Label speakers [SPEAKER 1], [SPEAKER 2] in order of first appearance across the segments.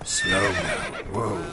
[SPEAKER 1] Slow now. Whoa.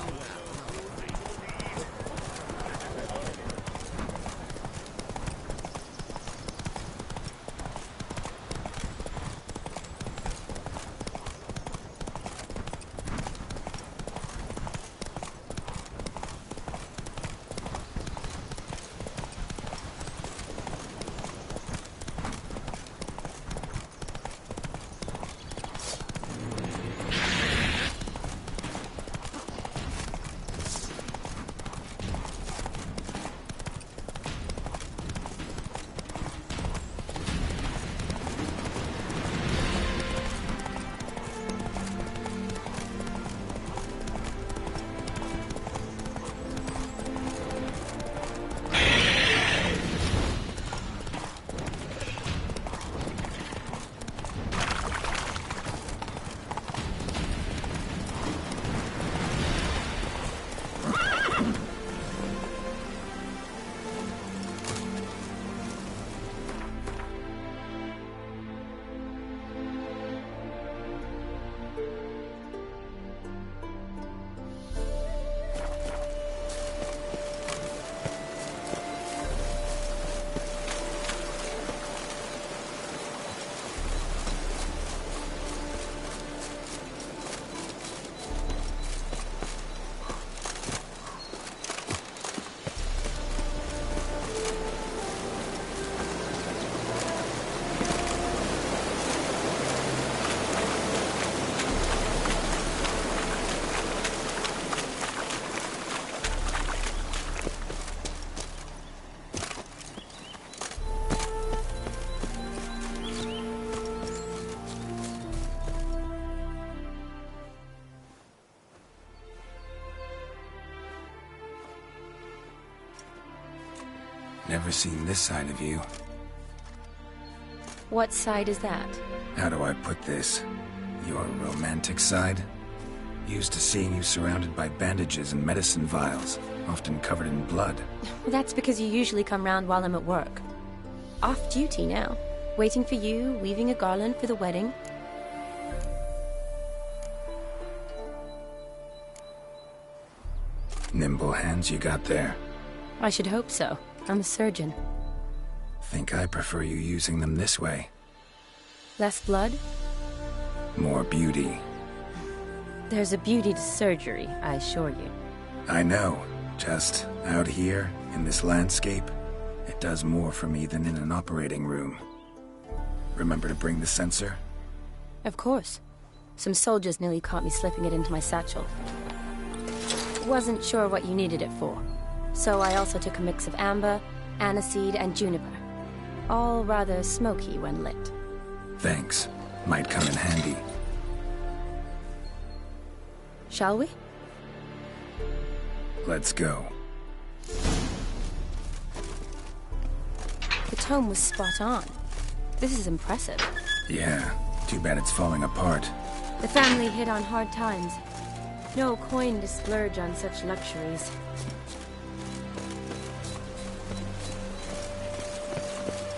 [SPEAKER 1] Never seen this side of you.
[SPEAKER 2] What side is that?
[SPEAKER 1] How do I put this? Your romantic side? Used to seeing you surrounded by bandages and medicine vials, often covered in blood.
[SPEAKER 2] That's because you usually come round while I'm at work. Off duty now. Waiting for you, weaving a garland for the wedding.
[SPEAKER 1] Nimble hands you got there.
[SPEAKER 2] I should hope so. I'm a surgeon.
[SPEAKER 1] Think I prefer you using them this way.
[SPEAKER 2] Less blood?
[SPEAKER 1] More beauty.
[SPEAKER 2] There's a beauty to surgery, I assure you.
[SPEAKER 1] I know. Just out here, in this landscape, it does more for me than in an operating room. Remember to bring the sensor?
[SPEAKER 2] Of course. Some soldiers nearly caught me slipping it into my satchel. Wasn't sure what you needed it for. So I also took a mix of amber, aniseed, and juniper. All rather smoky when lit.
[SPEAKER 1] Thanks. Might come in handy.
[SPEAKER 2] Shall we?
[SPEAKER 1] Let's go.
[SPEAKER 2] The tome was spot on. This is impressive.
[SPEAKER 1] Yeah, too bad it's falling apart.
[SPEAKER 2] The family hit on hard times. No coin to splurge on such luxuries.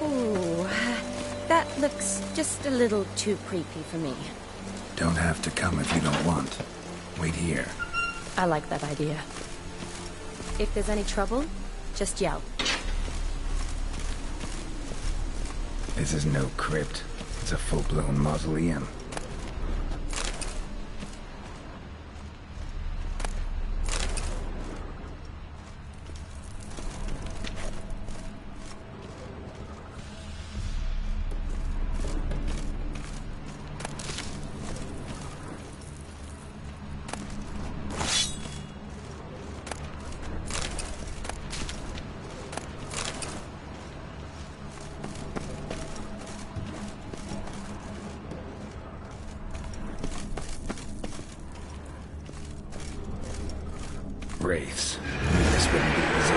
[SPEAKER 2] Ooh, that looks just a little too creepy for me.
[SPEAKER 1] Don't have to come if you don't want. Wait here.
[SPEAKER 2] I like that idea. If there's any trouble, just yell.
[SPEAKER 1] This is no crypt. It's a full-blown mausoleum. Wraiths. This wouldn't be easy.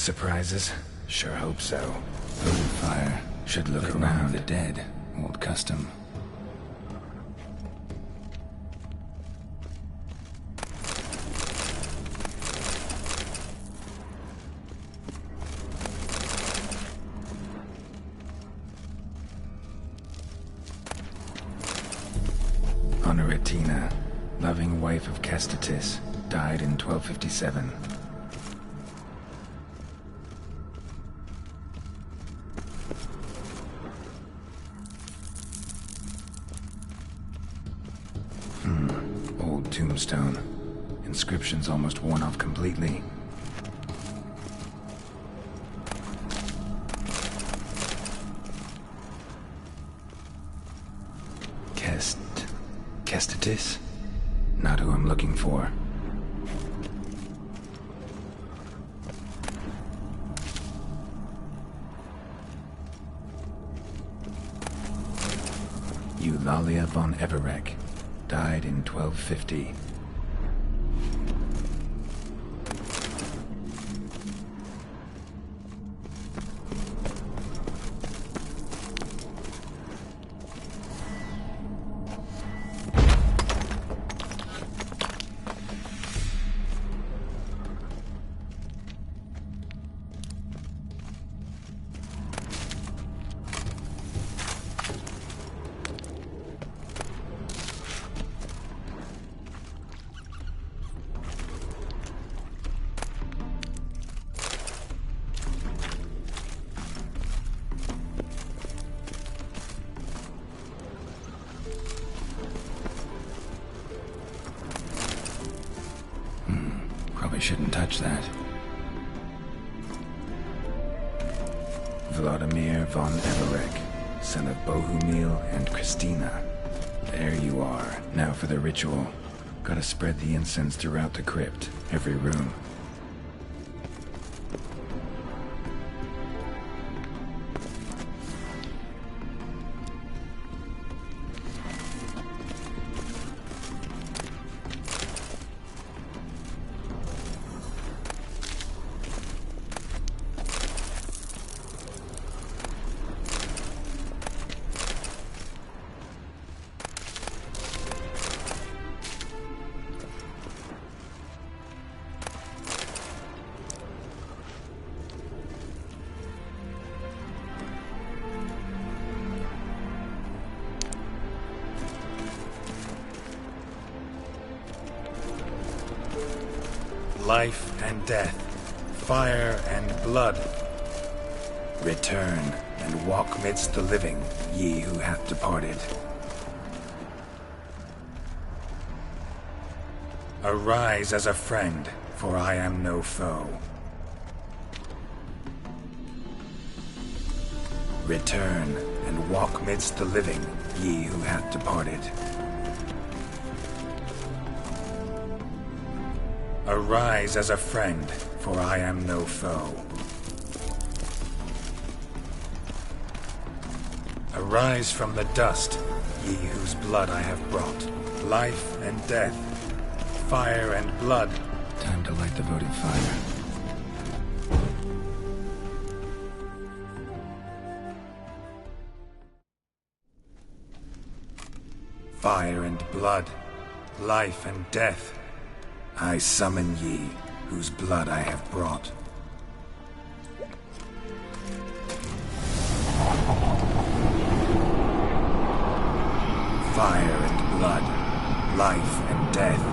[SPEAKER 1] surprises? Sure hope so. Votive fire. Should look around the dead. Old custom. Honoratina, loving wife of Kestatis, died in 1257. Old tombstone. Inscription's almost worn off completely. Kestatis? Not who I'm looking for. Eulalia von Everec, died in 1250. Probably shouldn't touch that. Vladimir von Everec, son of Bohumil and Christina. There you are. Now for the ritual. Gotta spread the incense throughout the crypt, every room. Life and death, fire and blood. Return and walk midst the living, ye who hath departed. Arise as a friend, for I am no foe. Return and walk midst the living, ye who hath departed. Arise as a friend, for I am no foe. Arise from the dust, ye whose blood I have brought. Life and death, fire and blood. Time to light the votive fire. Fire and blood, life and death. I summon ye, whose blood I have brought. Fire and blood, life and death.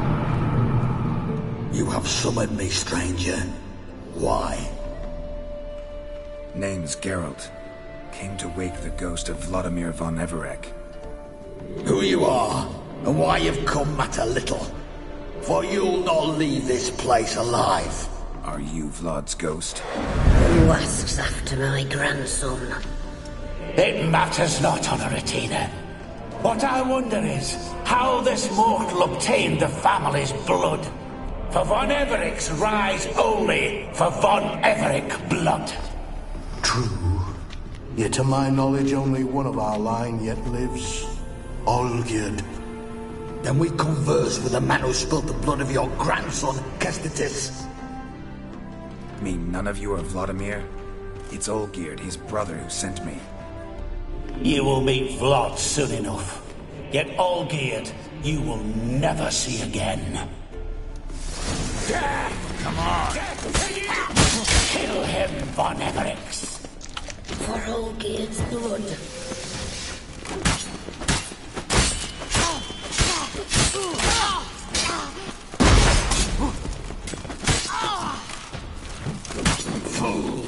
[SPEAKER 3] You have summoned me, stranger. Why?
[SPEAKER 1] Name's Geralt. Came to wake the ghost of Vladimir von Everec.
[SPEAKER 3] Who you are, and why you've come matter little. For you'll not leave this place alive.
[SPEAKER 1] Are you Vlad's ghost?
[SPEAKER 4] Who asks after my grandson?
[SPEAKER 3] It matters not, Honoratina. What I wonder is how this mortal obtained the family's blood. For von Everec's rise only for von Everec blood.
[SPEAKER 5] True. Yet to my knowledge only one of our line yet lives. Olgierd.
[SPEAKER 3] Then we converse with the man who spilled the blood of your grandson, Kestatis.
[SPEAKER 1] Mean none of you are Vladimir? It's Olgierd, his brother, who sent me.
[SPEAKER 3] You will meet Vlad soon enough. Yet Olgierd, you will never see again.
[SPEAKER 1] Come on!
[SPEAKER 3] Kill him, Von Everix!
[SPEAKER 4] For Olgierd's blood.
[SPEAKER 3] Fool!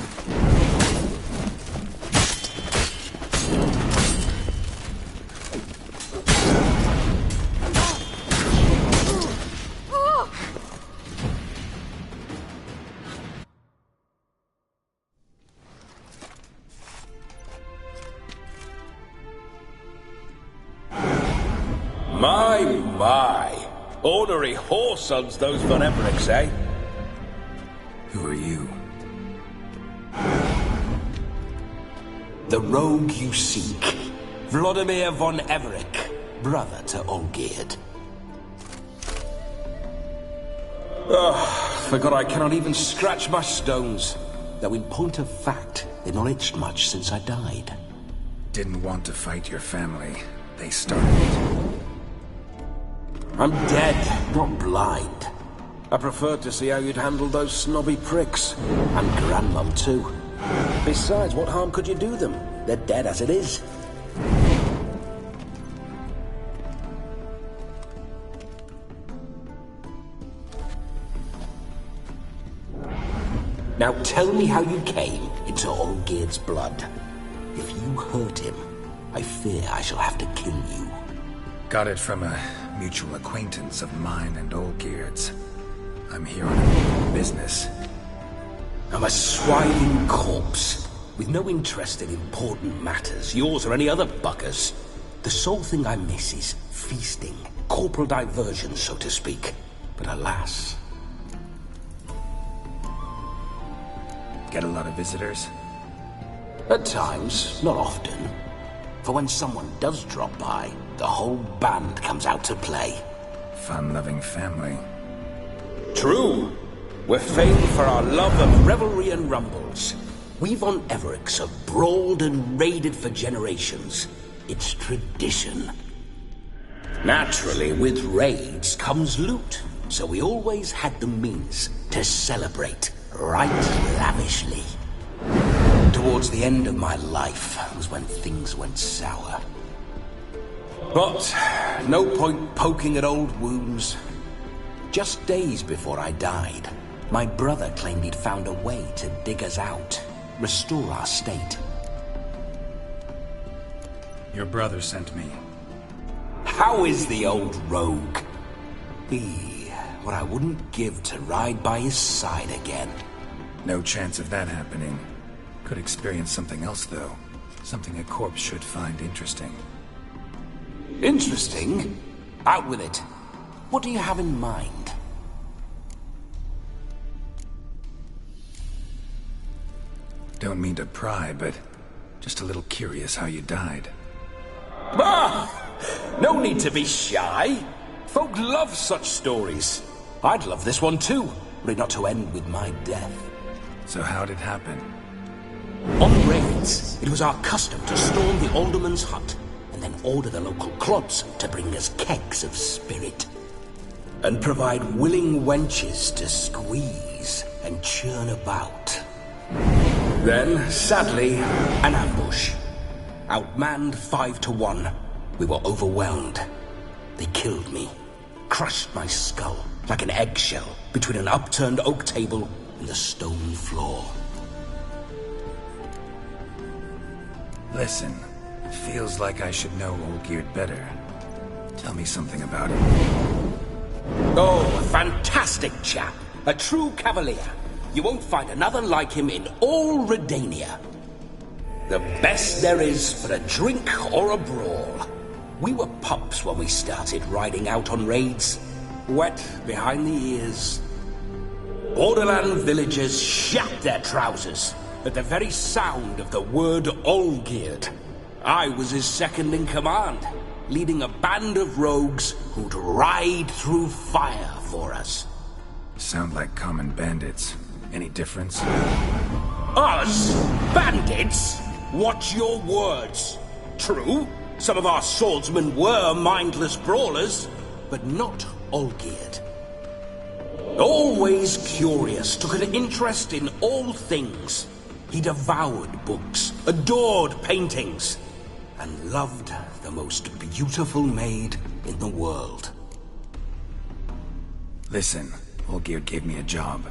[SPEAKER 6] My! Ornery whoresons, those Von Everix, eh?
[SPEAKER 1] Who are you?
[SPEAKER 7] The rogue you seek. Vladimir von Everec, brother to Olgierd. Forgot I cannot even scratch my stones. Though in point of fact, they've not itched much since I died.
[SPEAKER 1] Didn't want to fight your family. They started it.
[SPEAKER 7] I'm dead, not blind. I preferred to see how you'd handle those snobby pricks. And Grandmum, too. Besides, what harm could you do them? They're dead as it is. Now tell me how you came into Olgierd's blood. If you hurt him, I fear I shall have to kill you.
[SPEAKER 1] Got it from a mutual acquaintance of mine and Olgierd's. I'm here on business.
[SPEAKER 7] I'm a swiving corpse, with no interest in important matters, yours or any other buggers. The sole thing I miss is feasting, corporal diversion, so to speak. But alas...
[SPEAKER 1] Get a lot of visitors?
[SPEAKER 7] At times, not often. For when someone does drop by, the whole band comes out to play.
[SPEAKER 1] Fun-loving family.
[SPEAKER 7] True. We're famed for our love of revelry and rumbles. We Von Everix have brawled and raided for generations. It's tradition. Naturally, with raids comes loot, so we always had the means to celebrate right lavishly. Towards the end of my life was when things went sour. But no point poking at old wounds. Just days before I died, my brother claimed he'd found a way to dig us out, restore our state.
[SPEAKER 1] Your brother sent me.
[SPEAKER 7] How is the old rogue? What I wouldn't give to ride by his side again.
[SPEAKER 1] No chance of that happening. Could experience something else, though. Something a corpse should find interesting.
[SPEAKER 7] Interesting? Out with it. What do you have in mind?
[SPEAKER 1] Don't mean to pry, but just a little curious how you died.
[SPEAKER 7] Bah! No need to be shy. Folk love such stories. I'd love this one too, were it not to end with my death.
[SPEAKER 1] So how'd it happen?
[SPEAKER 7] On raids, it was our custom to storm the alderman's hut and then order the local clubs to bring us kegs of spirit. And provide willing wenches to squeeze and churn about. Then, sadly, an ambush. Outmanned 5-1. We were overwhelmed. They killed me. Crushed my skull like an eggshell between an upturned oak table and the stone floor.
[SPEAKER 1] Listen, it feels like I should know Olgierd better. Tell me something about him.
[SPEAKER 7] Oh, a fantastic chap. A true cavalier. You won't find another like him in all Redania. The best there is for a drink or a brawl. We were pups when we started riding out on raids. Wet behind the ears. Borderland villagers shat their trousers at the very sound of the word Olgierd. I was his second in command, leading a band of rogues who'd ride through fire for us.
[SPEAKER 1] Sound like common bandits. Any difference?
[SPEAKER 7] Us? Bandits? Watch your words. True, some of our swordsmen were mindless brawlers, but not Olgierd. Always curious, took an interest in all things. He devoured books, adored paintings, and loved the most beautiful maid in the world.
[SPEAKER 1] Listen, Olgierd gave me a job.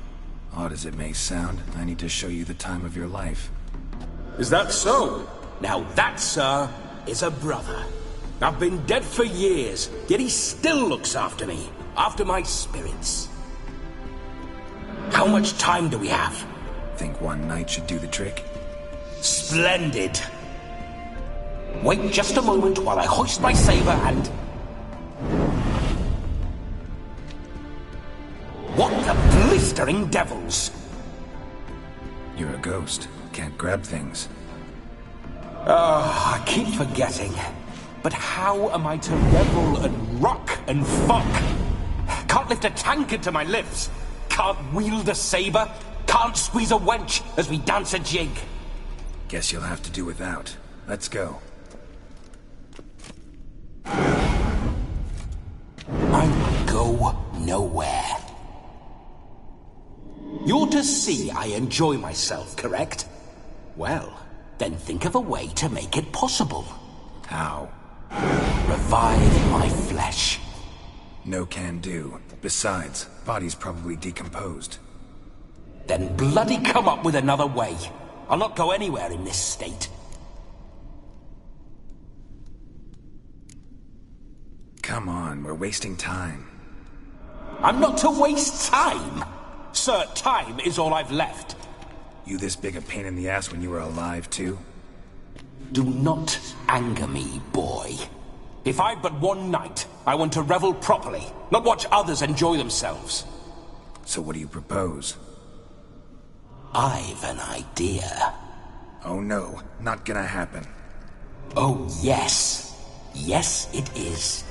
[SPEAKER 1] Odd as it may sound, I need to show you the time of your life.
[SPEAKER 7] Is that so? Now that, sir, is a brother. I've been dead for years, yet he still looks after me, after my spirits. How much time do we have?
[SPEAKER 1] Think one night should do the trick?
[SPEAKER 7] Splendid. Wait just a moment while I hoist my saber and... What the blistering devils?
[SPEAKER 1] You're a ghost. Can't grab things.
[SPEAKER 7] I keep forgetting. But how am I to revel and rock and fuck? Can't lift a tankard to my lips. Can't wield a saber. Can't squeeze a wench as we dance a jig.
[SPEAKER 1] Guess you'll have to do without. Let's go.
[SPEAKER 7] I will go nowhere. You're to see I enjoy myself, correct? Well, then think of a way to make it possible.
[SPEAKER 1] How?
[SPEAKER 7] Revive my flesh.
[SPEAKER 1] No can do. Besides, body's probably decomposed.
[SPEAKER 7] Then bloody come up with another way. I'll not go anywhere in this state.
[SPEAKER 1] Come on, we're wasting time.
[SPEAKER 7] I'm not to waste time. Sir, time is all I've left.
[SPEAKER 1] You this big a pain in the ass when you were alive, too?
[SPEAKER 7] Do not anger me, boy. If I've but one night, I want to revel properly, not watch others enjoy themselves.
[SPEAKER 1] So what do you propose?
[SPEAKER 7] I've an idea.
[SPEAKER 1] Oh no, not gonna happen.
[SPEAKER 7] Oh yes. Yes, it is.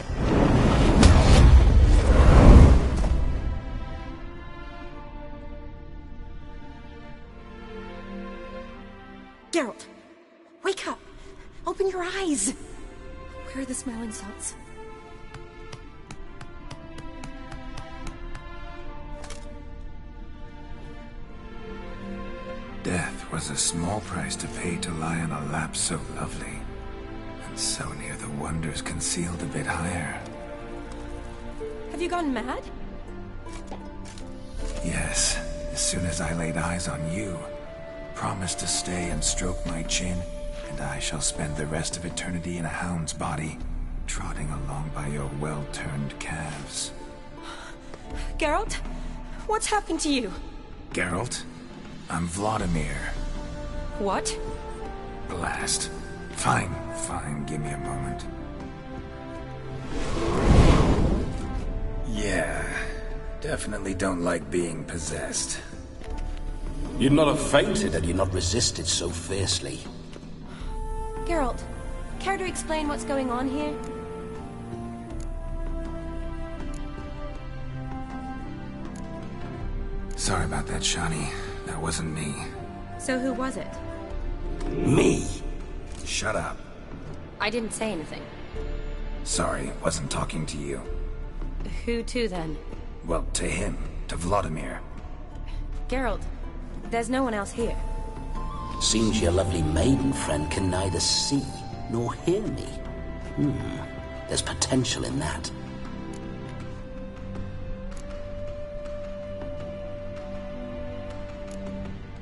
[SPEAKER 2] Geralt! Wake up! Open your eyes! Where are the smelling salts?
[SPEAKER 1] Death was a small price to pay to lie on a lap so lovely, and so near the wonders concealed a bit higher.
[SPEAKER 2] Have you gone mad?
[SPEAKER 1] Yes, as soon as I laid eyes on you, promised to stay and stroke my chin, and I shall spend the rest of eternity in a hound's body, trotting along by your well-turned calves.
[SPEAKER 2] Geralt? What's happened to you?
[SPEAKER 1] Geralt? I'm Vladimir.
[SPEAKER 2] What?
[SPEAKER 1] Blast. Fine, give me a moment. Yeah, definitely don't like being possessed.
[SPEAKER 7] You'd not have fainted had you not resisted so fiercely.
[SPEAKER 2] Geralt, care to explain what's going on here?
[SPEAKER 1] Sorry about that, Shani. That wasn't me.
[SPEAKER 2] So who was it?
[SPEAKER 7] Me?
[SPEAKER 1] Shut up.
[SPEAKER 2] I didn't say anything.
[SPEAKER 1] Sorry, wasn't talking to you.
[SPEAKER 2] Who to then?
[SPEAKER 1] Well, to him. To Vladimir.
[SPEAKER 2] Geralt, there's no one else here.
[SPEAKER 7] Seems your lovely maiden friend can neither see nor hear me. There's potential in that.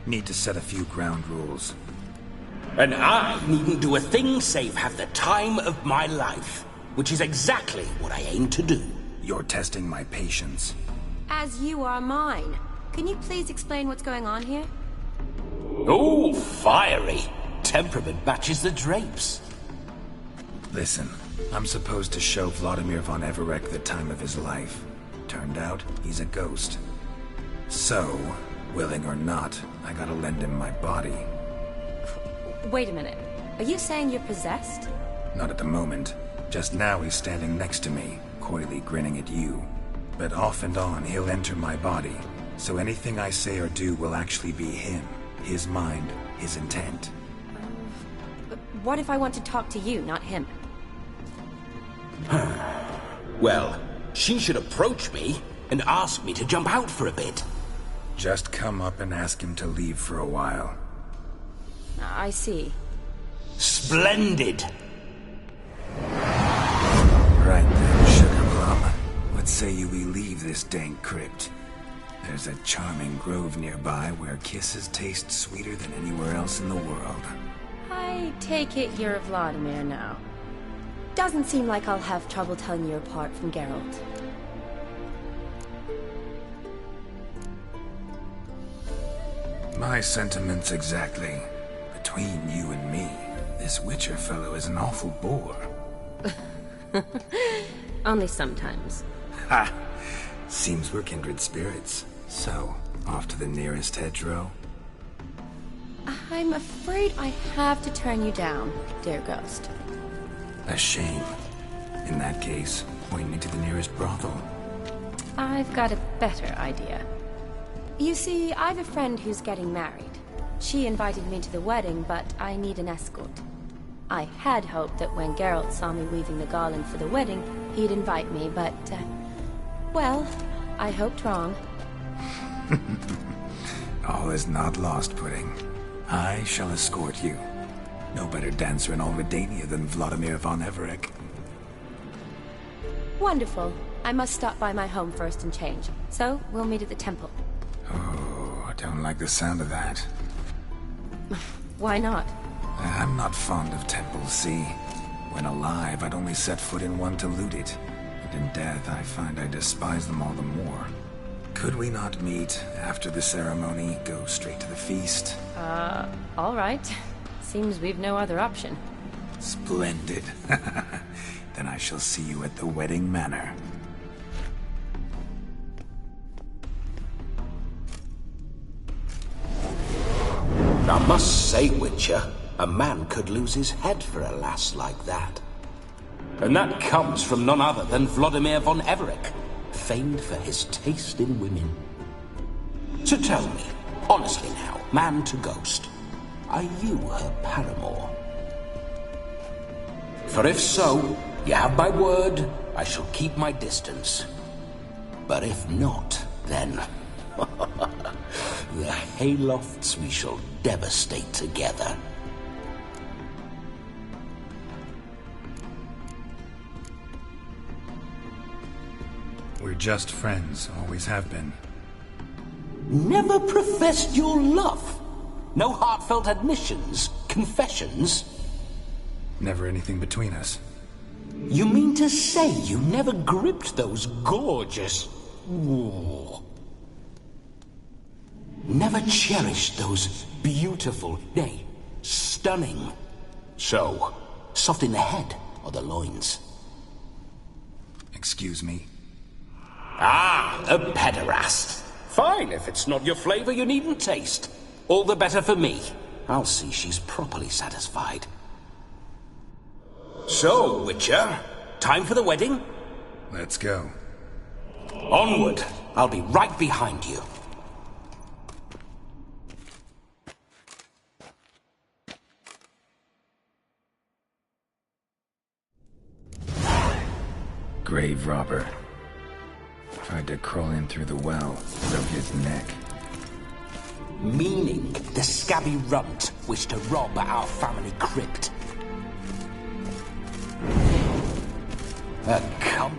[SPEAKER 1] Need to set a few ground rules.
[SPEAKER 7] And I needn't do a thing save have the time of my life, which is exactly what I aim to do.
[SPEAKER 1] You're testing my patience.
[SPEAKER 2] As you are mine. Can you please explain what's going on here?
[SPEAKER 7] Oh, fiery. Temperament matches the drapes.
[SPEAKER 1] Listen, I'm supposed to show Vladimir von Everec the time of his life. Turned out, he's a ghost. So, willing or not, I gotta lend him my body.
[SPEAKER 2] Wait a minute. Are you saying you're possessed?
[SPEAKER 1] Not at the moment. Just now he's standing next to me, coyly grinning at you. But off and on, he'll enter my body, So anything I say or do will actually be him. His mind, his intent.
[SPEAKER 2] But what if I want to talk to you, not him?
[SPEAKER 7] Well, she should approach me and ask me to jump out for a bit.
[SPEAKER 1] Just come up and ask him to leave for a while.
[SPEAKER 2] I see.
[SPEAKER 7] Splendid!
[SPEAKER 1] Right then, Sugar Plum. What say you we leave this dank crypt? There's a charming grove nearby where kisses taste sweeter than anywhere else in the world.
[SPEAKER 2] I take it you're Vladimir now. Doesn't seem like I'll have trouble telling you apart from Geralt.
[SPEAKER 1] My sentiments exactly. Between you and me, this Witcher fellow is an awful bore.
[SPEAKER 2] Only sometimes.
[SPEAKER 1] Ha! Seems we're kindred spirits. So, off to the nearest hedgerow?
[SPEAKER 2] I'm afraid I have to turn you down, dear ghost.
[SPEAKER 1] A shame. In that case, point me to the nearest brothel.
[SPEAKER 2] I've got a better idea. You see, I've a friend who's getting married. She invited me to the wedding, but I need an escort. I had hoped that when Geralt saw me weaving the garland for the wedding, he'd invite me, but, well, I hoped wrong.
[SPEAKER 1] All is not lost, Pudding. I shall escort you. No better dancer in all Redania than Vladimir von Everec.
[SPEAKER 2] Wonderful. I must stop by my home first and change. So, we'll meet at the temple.
[SPEAKER 1] Oh, I don't like the sound of that.
[SPEAKER 2] Why not?
[SPEAKER 1] I'm not fond of temples, see? When alive, I'd only set foot in one to loot it. And in death, I find I despise them all the more. Could we not meet after the ceremony, go straight to the feast?
[SPEAKER 2] All right. Seems we've no other option.
[SPEAKER 1] Splendid. Then I shall see you at the wedding manor.
[SPEAKER 7] I must say, Witcher, a man could lose his head for a lass like that. And that comes from none other than Vladimir von Everec, famed for his taste in women. So tell me, honestly now, man to ghost, are you her paramour? For if so, you have my word, I shall keep my distance. But if not, then the Haylofts we shall devastate together.
[SPEAKER 1] We're just friends, always have been.
[SPEAKER 7] Never professed your love? No heartfelt admissions, confessions?
[SPEAKER 1] Never anything between us.
[SPEAKER 7] You mean to say you never gripped those gorgeous... Ooh. Never cherished those beautiful, nay, stunning... So, soft in the head or the loins?
[SPEAKER 1] Excuse me?
[SPEAKER 7] Ah, a pederast. Fine, if it's not your flavor, you needn't taste. All the better for me. I'll see she's properly satisfied. So, Witcher, time for the wedding?
[SPEAKER 1] Let's go.
[SPEAKER 7] Onward. I'll be right behind you.
[SPEAKER 1] Grave robber. Tried to crawl in through the well, broke his neck.
[SPEAKER 7] Meaning the scabby runt wished to rob our family crypt. Come.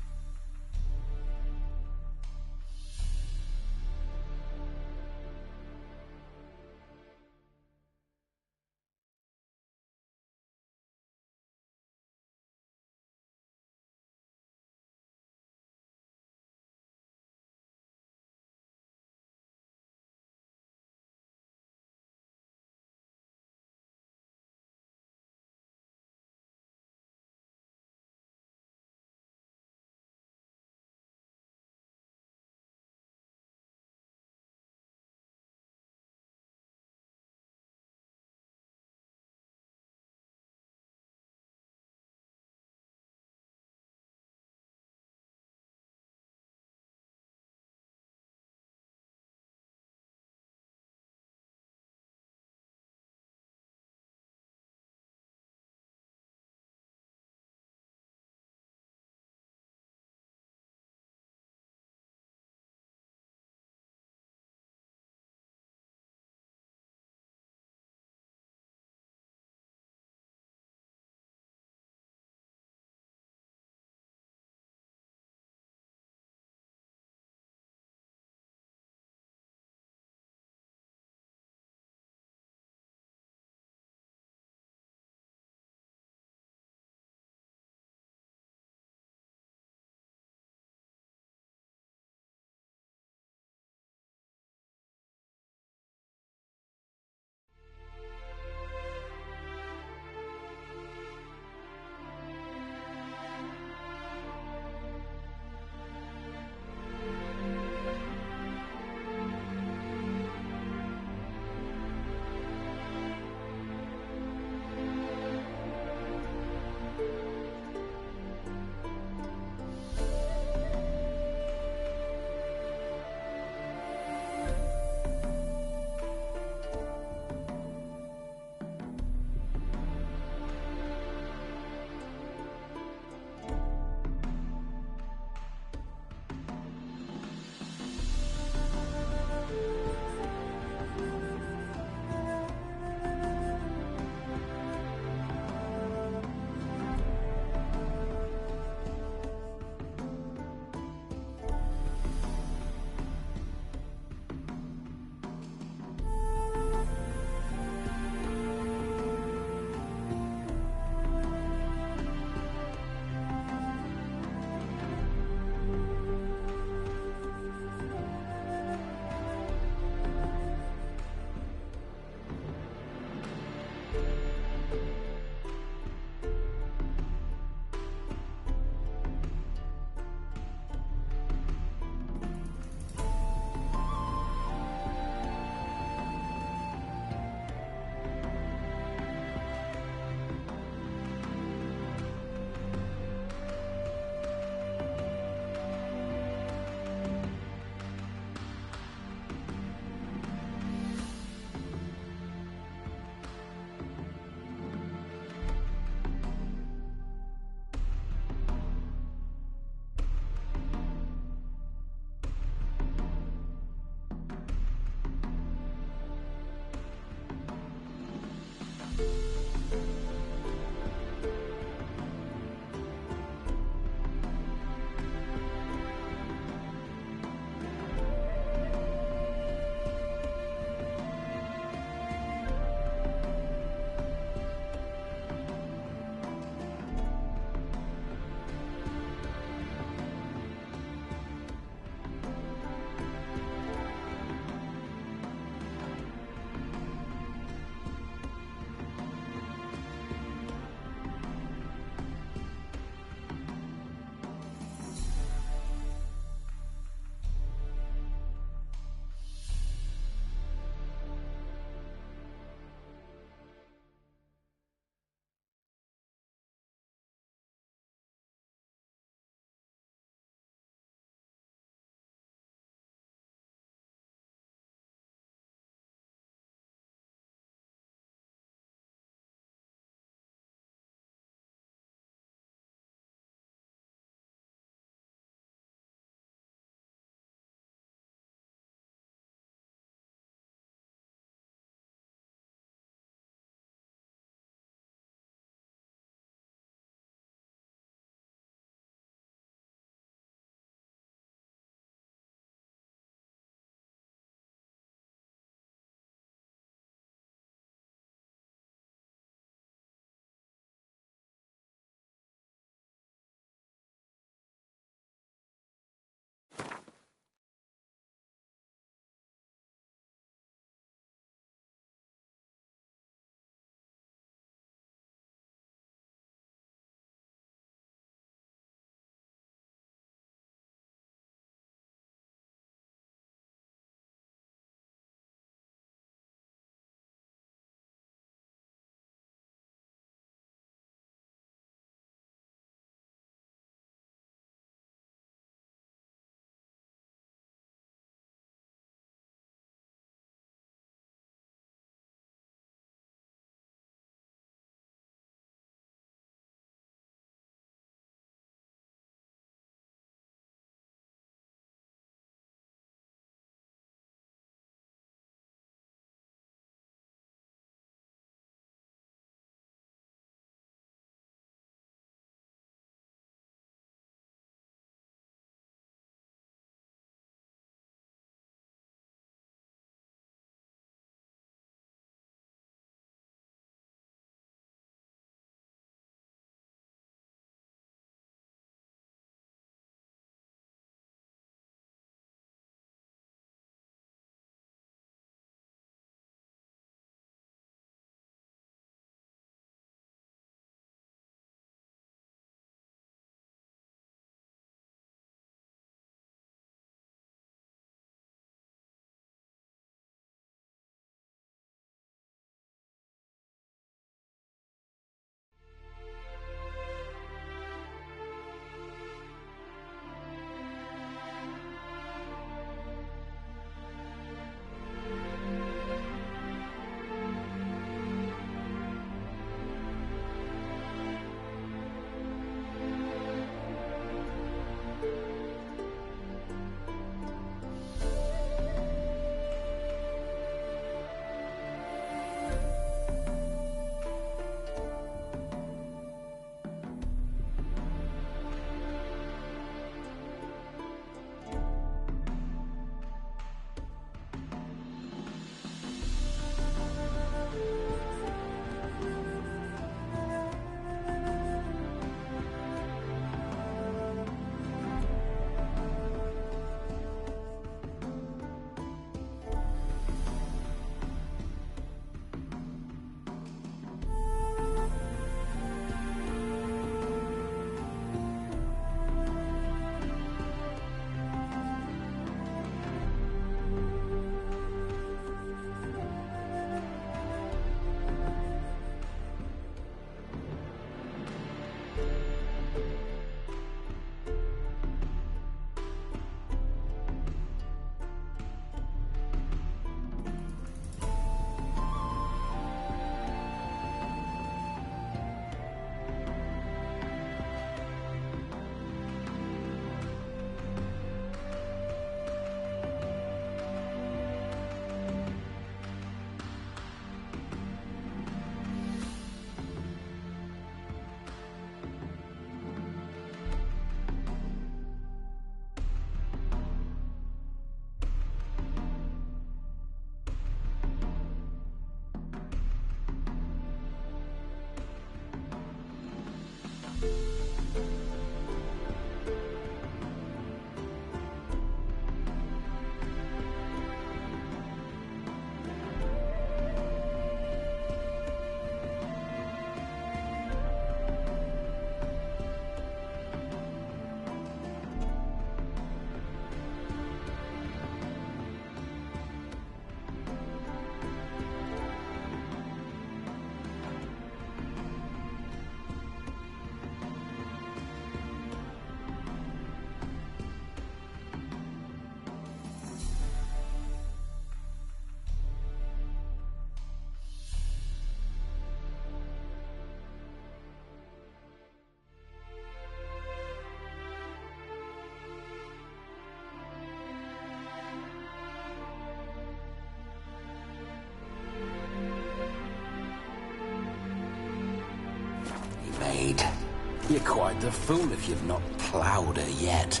[SPEAKER 7] You're quite the fool if you've not ploughed her yet.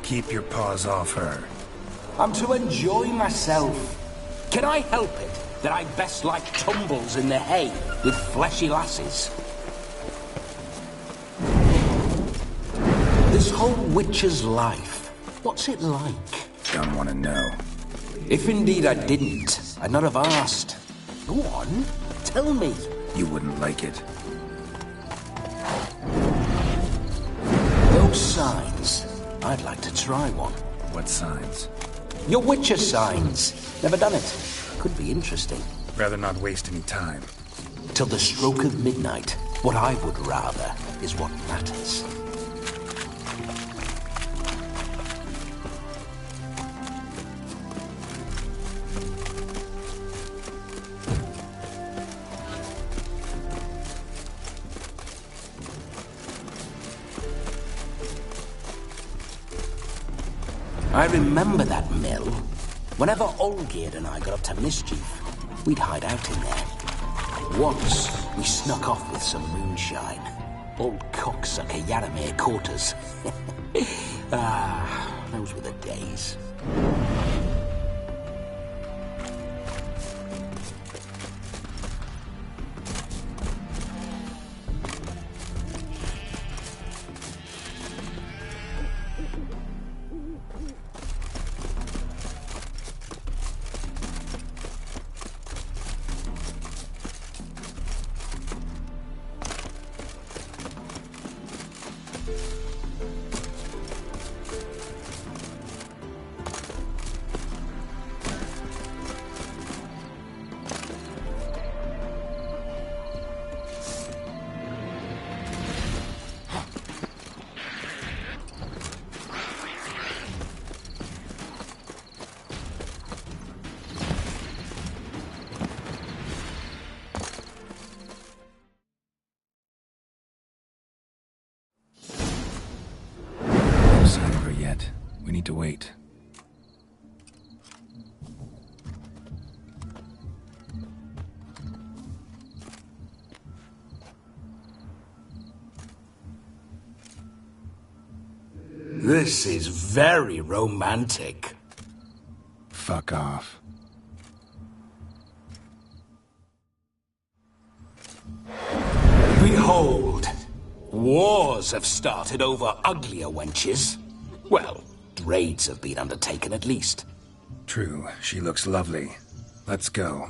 [SPEAKER 1] Keep your paws off her.
[SPEAKER 7] I'm to enjoy myself. Can I help it that I best like tumbles in the hay with fleshy lasses? This whole witcher's life, what's it like?
[SPEAKER 1] Don't want to know.
[SPEAKER 7] If indeed I didn't, I'd not have asked. Go on, tell me.
[SPEAKER 1] You wouldn't like it.
[SPEAKER 7] Those signs, I'd like to try one.
[SPEAKER 1] What signs?
[SPEAKER 7] Your witcher signs. Never done it. Could be interesting.
[SPEAKER 1] Rather not waste any time.
[SPEAKER 7] Till the stroke of midnight, what I would rather is what matters. I remember that mill. Whenever Olgierd and I got up to mischief, we'd hide out in there. Once, we snuck off with some moonshine. Old cocksucker Yaramir caught us. Those were the days.
[SPEAKER 1] No sign of her yet. We need to wait.
[SPEAKER 7] This is very romantic.
[SPEAKER 1] Fuck off.
[SPEAKER 7] Behold, wars have started over uglier wenches. Well, raids have been undertaken at least.
[SPEAKER 1] True, she looks lovely. Let's go.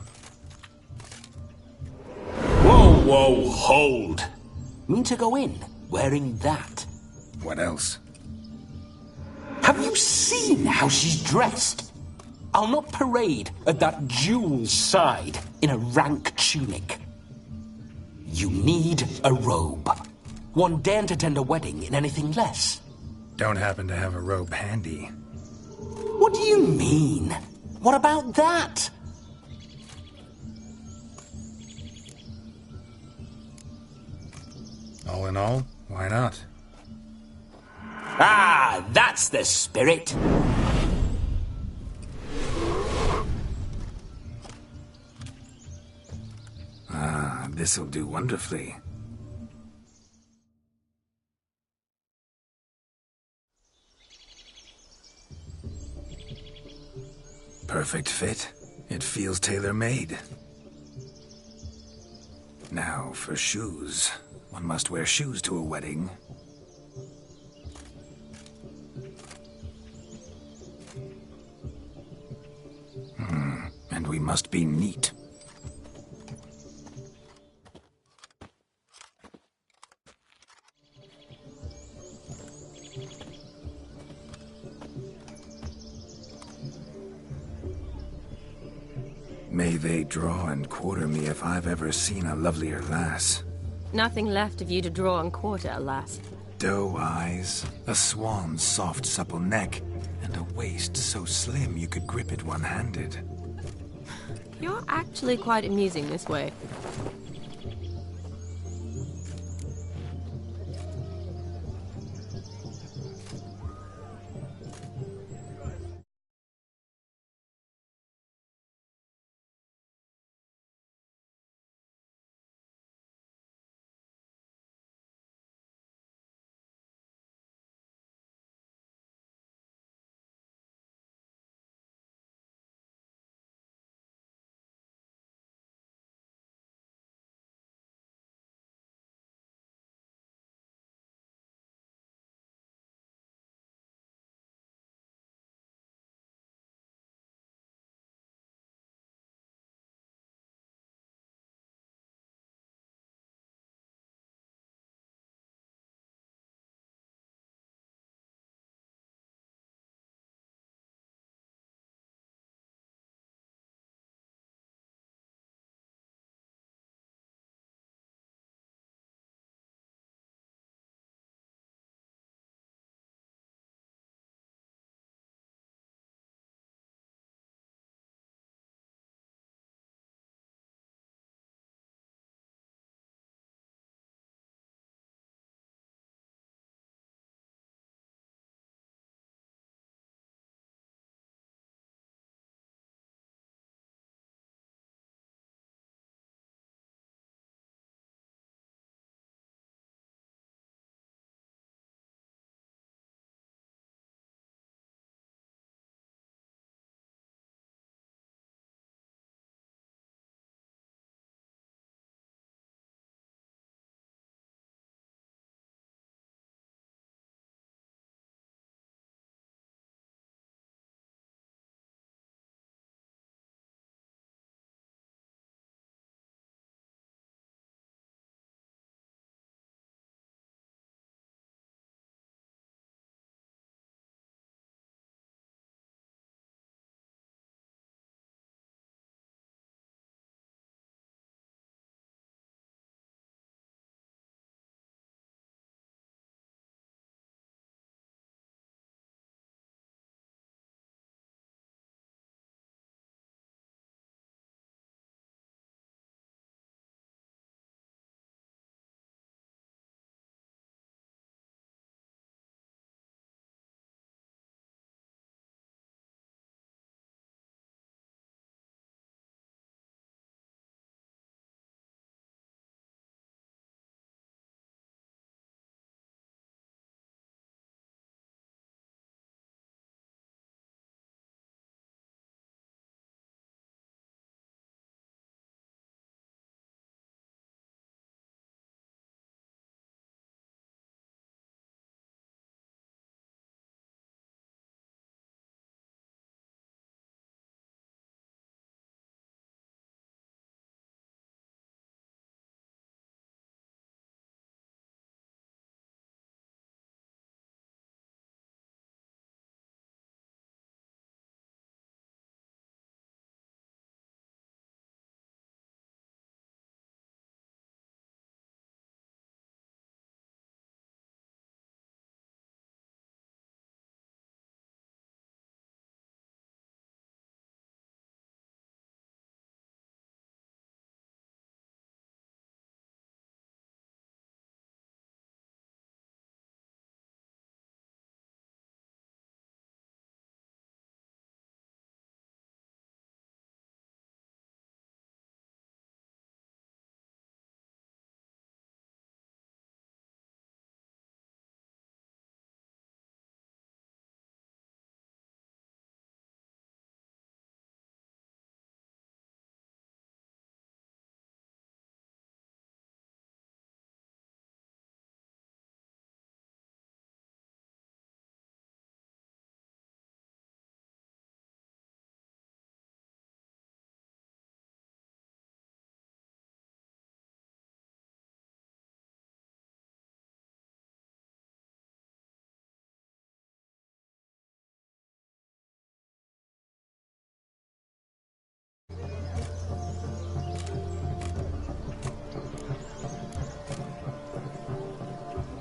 [SPEAKER 7] Whoa, hold. Mean to go in, wearing that?
[SPEAKER 1] What else?
[SPEAKER 7] Have you seen how she's dressed? I'll not parade at that jewel's side in a rank tunic. You need a robe. One daren't attend a wedding in anything less.
[SPEAKER 1] Don't happen to have a robe handy.
[SPEAKER 7] What do you mean? What about that?
[SPEAKER 1] All in all, why not?
[SPEAKER 7] Ah, that's the spirit.
[SPEAKER 1] This'll do wonderfully. Perfect fit. It feels tailor-made. Now, for shoes. One must wear shoes to a wedding. And we must be neat. May they draw and quarter me if I've ever seen a lovelier lass.
[SPEAKER 2] Nothing left of you to draw and quarter, alas.
[SPEAKER 1] Doe eyes, a swan's soft supple neck, and a waist so slim you could grip it one-handed.
[SPEAKER 2] You're actually quite amusing this way.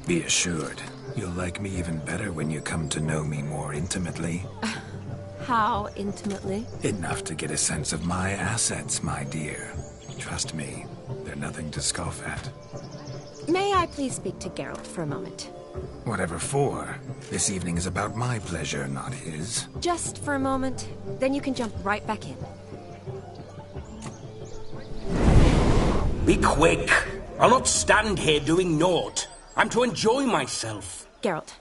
[SPEAKER 1] Be assured, you'll like me even better when you come to know me more intimately.
[SPEAKER 2] How intimately?
[SPEAKER 1] Enough to get a sense of my assets, my dear. Trust me, they're nothing to scoff at.
[SPEAKER 2] May I please speak to Geralt for a moment?
[SPEAKER 1] Whatever for. This evening is about my pleasure, not his.
[SPEAKER 2] Just for a moment, then you can jump right back in.
[SPEAKER 7] Be quick! I'll not stand here doing naught. I'm to enjoy myself.
[SPEAKER 2] Geralt,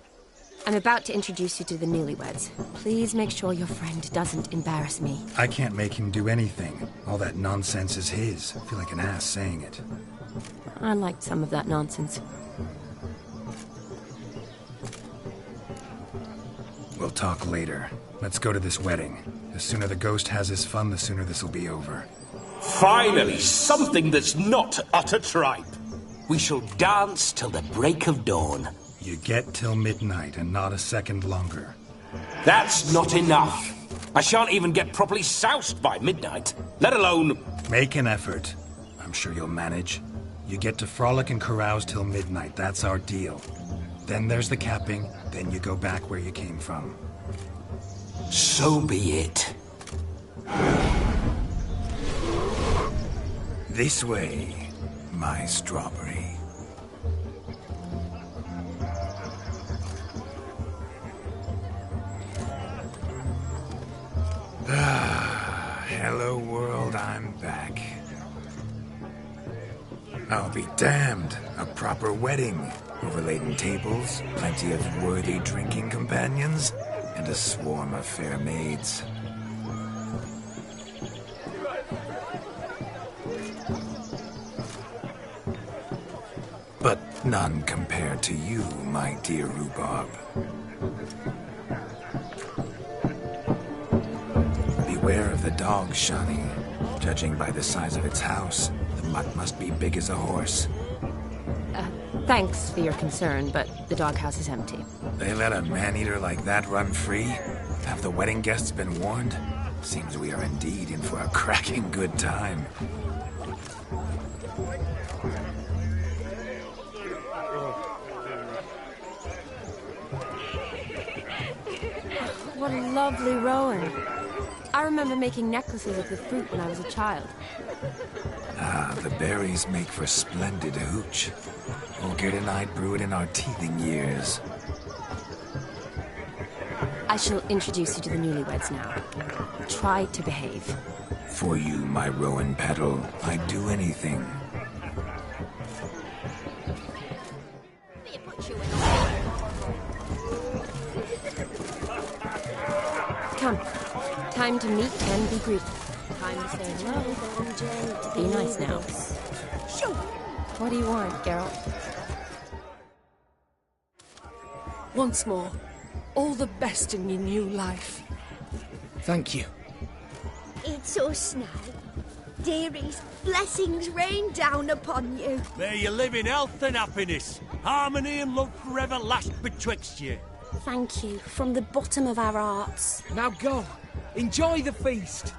[SPEAKER 2] I'm about to introduce you to the newlyweds. Please make sure your friend doesn't embarrass me.
[SPEAKER 1] I can't make him do anything. All that nonsense is his. I feel like an ass saying it.
[SPEAKER 2] I liked some of that nonsense.
[SPEAKER 1] We'll talk later. Let's go to this wedding. The sooner the ghost has his fun, the sooner this'll be over.
[SPEAKER 7] Finally, something that's not utter tripe. We shall dance till the break of dawn.
[SPEAKER 1] You get till midnight and not a second longer.
[SPEAKER 7] That's not enough. I shan't even get properly soused by midnight, let alone...
[SPEAKER 1] Make an effort. I'm sure you'll manage. You get to frolic and carouse till midnight. That's our deal. Then there's the capping, then you go back where you came from.
[SPEAKER 7] So be it.
[SPEAKER 1] This way, my strawberry. Hello world, I'm back. I'll be damned. A proper wedding. Overladen tables, plenty of worthy drinking companions, and a swarm of fair maids. But none compared to you, my dear rhubarb. Beware of the dog, Shani. Judging by the size of its house, the mutt must be big as a horse.
[SPEAKER 2] Thanks for your concern, but the doghouse is empty.
[SPEAKER 1] They let a man-eater like that run free? Have the wedding guests been warned? Seems we are indeed in for a cracking good time.
[SPEAKER 2] What a lovely rowan. I remember making necklaces of the fruit when I was a child.
[SPEAKER 1] Ah, the berries make for splendid hooch. Olgerd and I brewed in our teething years.
[SPEAKER 2] I shall introduce you to the newlyweds now. Try to behave.
[SPEAKER 1] For you, my rowan petal, I'd do anything.
[SPEAKER 2] Come. Time to meet and be greeted. Time to say hello. Be nice now. What do you want, Geralt?
[SPEAKER 8] Once more, all the best in your new life.
[SPEAKER 9] Thank you.
[SPEAKER 4] It's us now. Dearies, blessings rain down upon you.
[SPEAKER 10] May you live in health and happiness. Harmony and love forever last betwixt you.
[SPEAKER 4] Thank you, from the bottom of our hearts.
[SPEAKER 9] Now go. Enjoy the feast.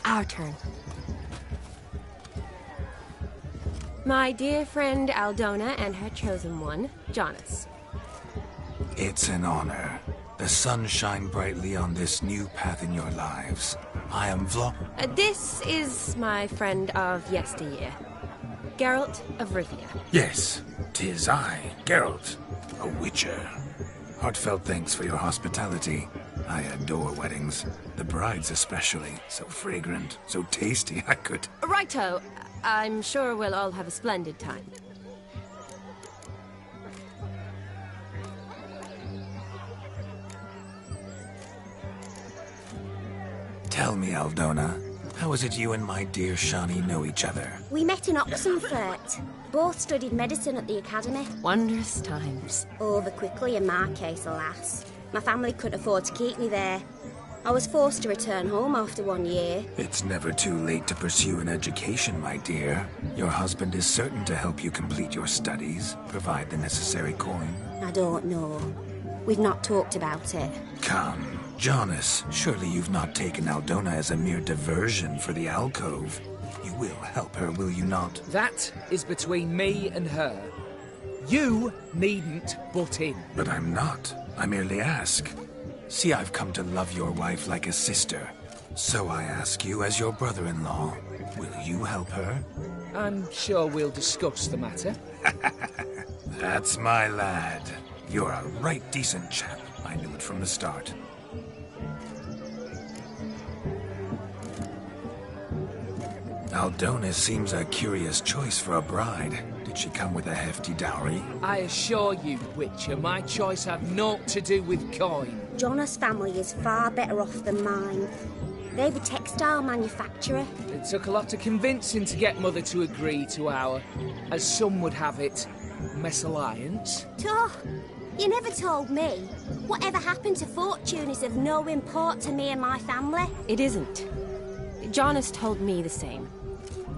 [SPEAKER 2] Our turn. My dear friend Aldona and her chosen one, Jonas.
[SPEAKER 1] It's an honor. The sun shine brightly on this new path in your lives. I am
[SPEAKER 2] This is my friend of yesteryear, Geralt of Rivia.
[SPEAKER 1] Yes, 'tis I, Geralt, a witcher. Heartfelt thanks for your hospitality. I adore weddings. The brides especially. So fragrant, so tasty, I could...
[SPEAKER 2] Righto. I'm sure we'll all have a splendid time.
[SPEAKER 1] Tell me, Aldona, how is it you and my dear Shani know each other?
[SPEAKER 4] We met in Oxenfurt. Both studied medicine at the academy.
[SPEAKER 2] Wondrous times.
[SPEAKER 4] Over quickly in my case, alas. My family couldn't afford to keep me there. I was forced to return home after 1 year.
[SPEAKER 1] It's never too late to pursue an education, my dear. Your husband is certain to help you complete your studies, provide the necessary coin.
[SPEAKER 4] I don't know. We've not talked about it.
[SPEAKER 1] Come, Jonas, surely you've not taken Aldona as a mere diversion for the alcove. You will help her, will you not?
[SPEAKER 9] That is between me and her. You needn't butt in.
[SPEAKER 1] But I'm not. I merely ask. See, I've come to love your wife like a sister. So I ask you as your brother-in-law, will you help her?
[SPEAKER 9] I'm sure we'll discuss the matter.
[SPEAKER 1] That's my lad. You're a right decent chap. I knew it from the start. Aldona seems a curious choice for a bride. Did she come with a hefty dowry?
[SPEAKER 9] I assure you, Witcher, my choice had naught to do with coin.
[SPEAKER 4] Jonah's family is far better off than mine. They're a textile manufacturer.
[SPEAKER 9] It took a lot of convincing to get Mother to agree to our, as some would have it, mesalliance.
[SPEAKER 4] Oh, you never told me. Whatever happened to Fortune is of no import to me and my family.
[SPEAKER 2] It isn't. Jonas told me the same.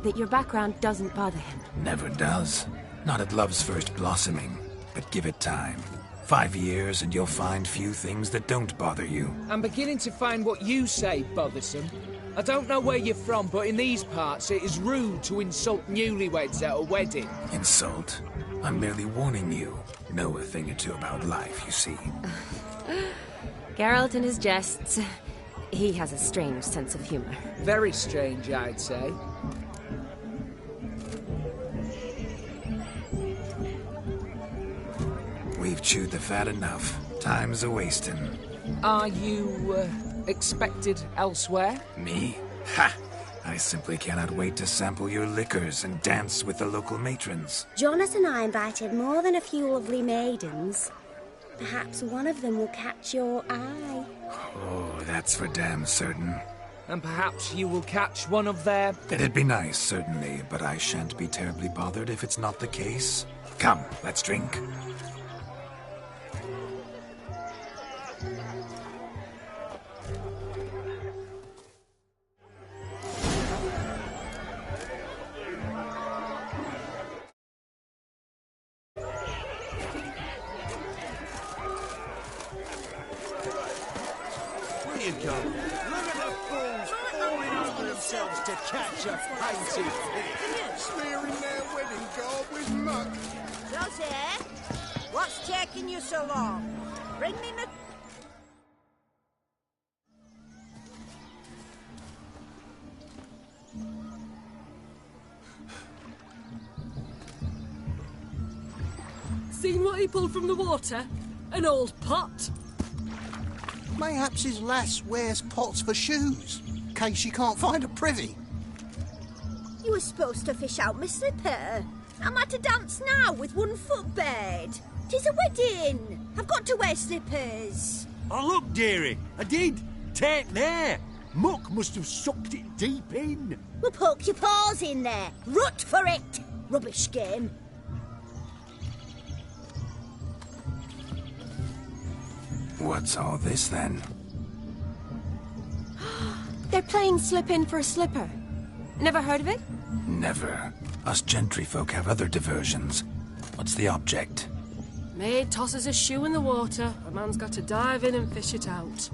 [SPEAKER 2] That your background doesn't bother him.
[SPEAKER 1] Never does. Not at love's first blossoming. But give it time. 5 years and you'll find few things that don't bother you.
[SPEAKER 9] I'm beginning to find what you say bothersome. I don't know where you're from, but in these parts it is rude to insult newlyweds at a wedding.
[SPEAKER 1] Insult? I'm merely warning you. Know a thing or two about life, you see.
[SPEAKER 2] Geralt and his jests. He has a strange sense of humor.
[SPEAKER 9] Very strange, I'd say.
[SPEAKER 1] We've chewed the fat enough. Time's a-wasting.
[SPEAKER 9] Are you, expected elsewhere?
[SPEAKER 1] Me? Ha! I simply cannot wait to sample your liquors and dance with the local matrons.
[SPEAKER 4] Jonas and I invited more than a few lovely maidens. Perhaps one of them will catch your eye.
[SPEAKER 1] Oh, that's for damn certain.
[SPEAKER 9] And perhaps you will catch one of their...
[SPEAKER 1] It'd be nice, certainly, but I shan't be terribly bothered if it's not the case. Come, let's drink.
[SPEAKER 11] To catch a painted pig. Smearing their wedding garb with muck.
[SPEAKER 12] Does it? What's taking you so long? Bring me my...
[SPEAKER 8] Seen what he pulled from the water? An old pot.
[SPEAKER 5] Mayhaps his lass wears pots for shoes, in case she can't find a privy.
[SPEAKER 12] You were supposed to fish out my slipper. I'm at a dance now with one foot bed. 'Tis a wedding. I've got to wear slippers.
[SPEAKER 10] Oh, look, dearie. I did. Take there. Muck must have sucked it deep in.
[SPEAKER 12] Well, poke your paws in there. Rut for it. Rubbish game.
[SPEAKER 1] What's all this, then?
[SPEAKER 2] They're playing slip-in for a slipper. Never heard of it?
[SPEAKER 1] Never. Us gentry folk have other diversions. What's the object?
[SPEAKER 8] Maid tosses a shoe in the water. A man's got to dive in and fish it out.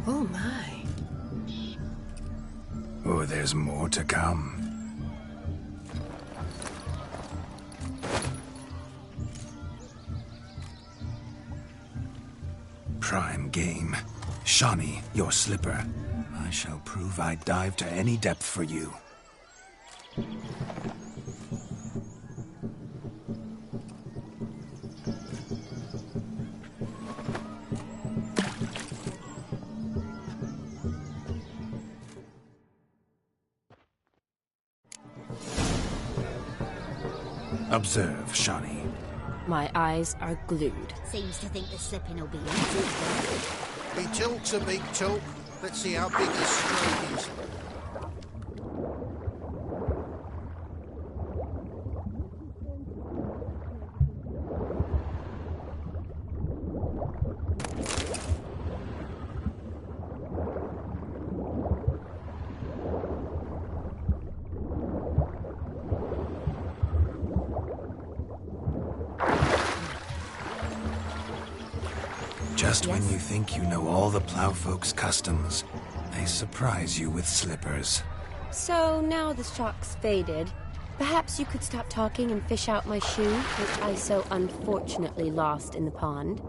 [SPEAKER 8] Oh my.
[SPEAKER 1] Oh, there's more to come. Prime game. Shawnee, your slipper. I shall prove I dive to any depth for you. Observe, Shawnee.
[SPEAKER 2] My eyes are glued.
[SPEAKER 12] Seems to think the slipping will be easy.
[SPEAKER 5] He talks a big talk. Let's see how big his stroke is.
[SPEAKER 1] Just when you think you know all the plowfolk's customs, they surprise you with slippers.
[SPEAKER 2] So now the shock's faded. Perhaps you could stop talking and fish out my shoe, which I so unfortunately lost in the pond.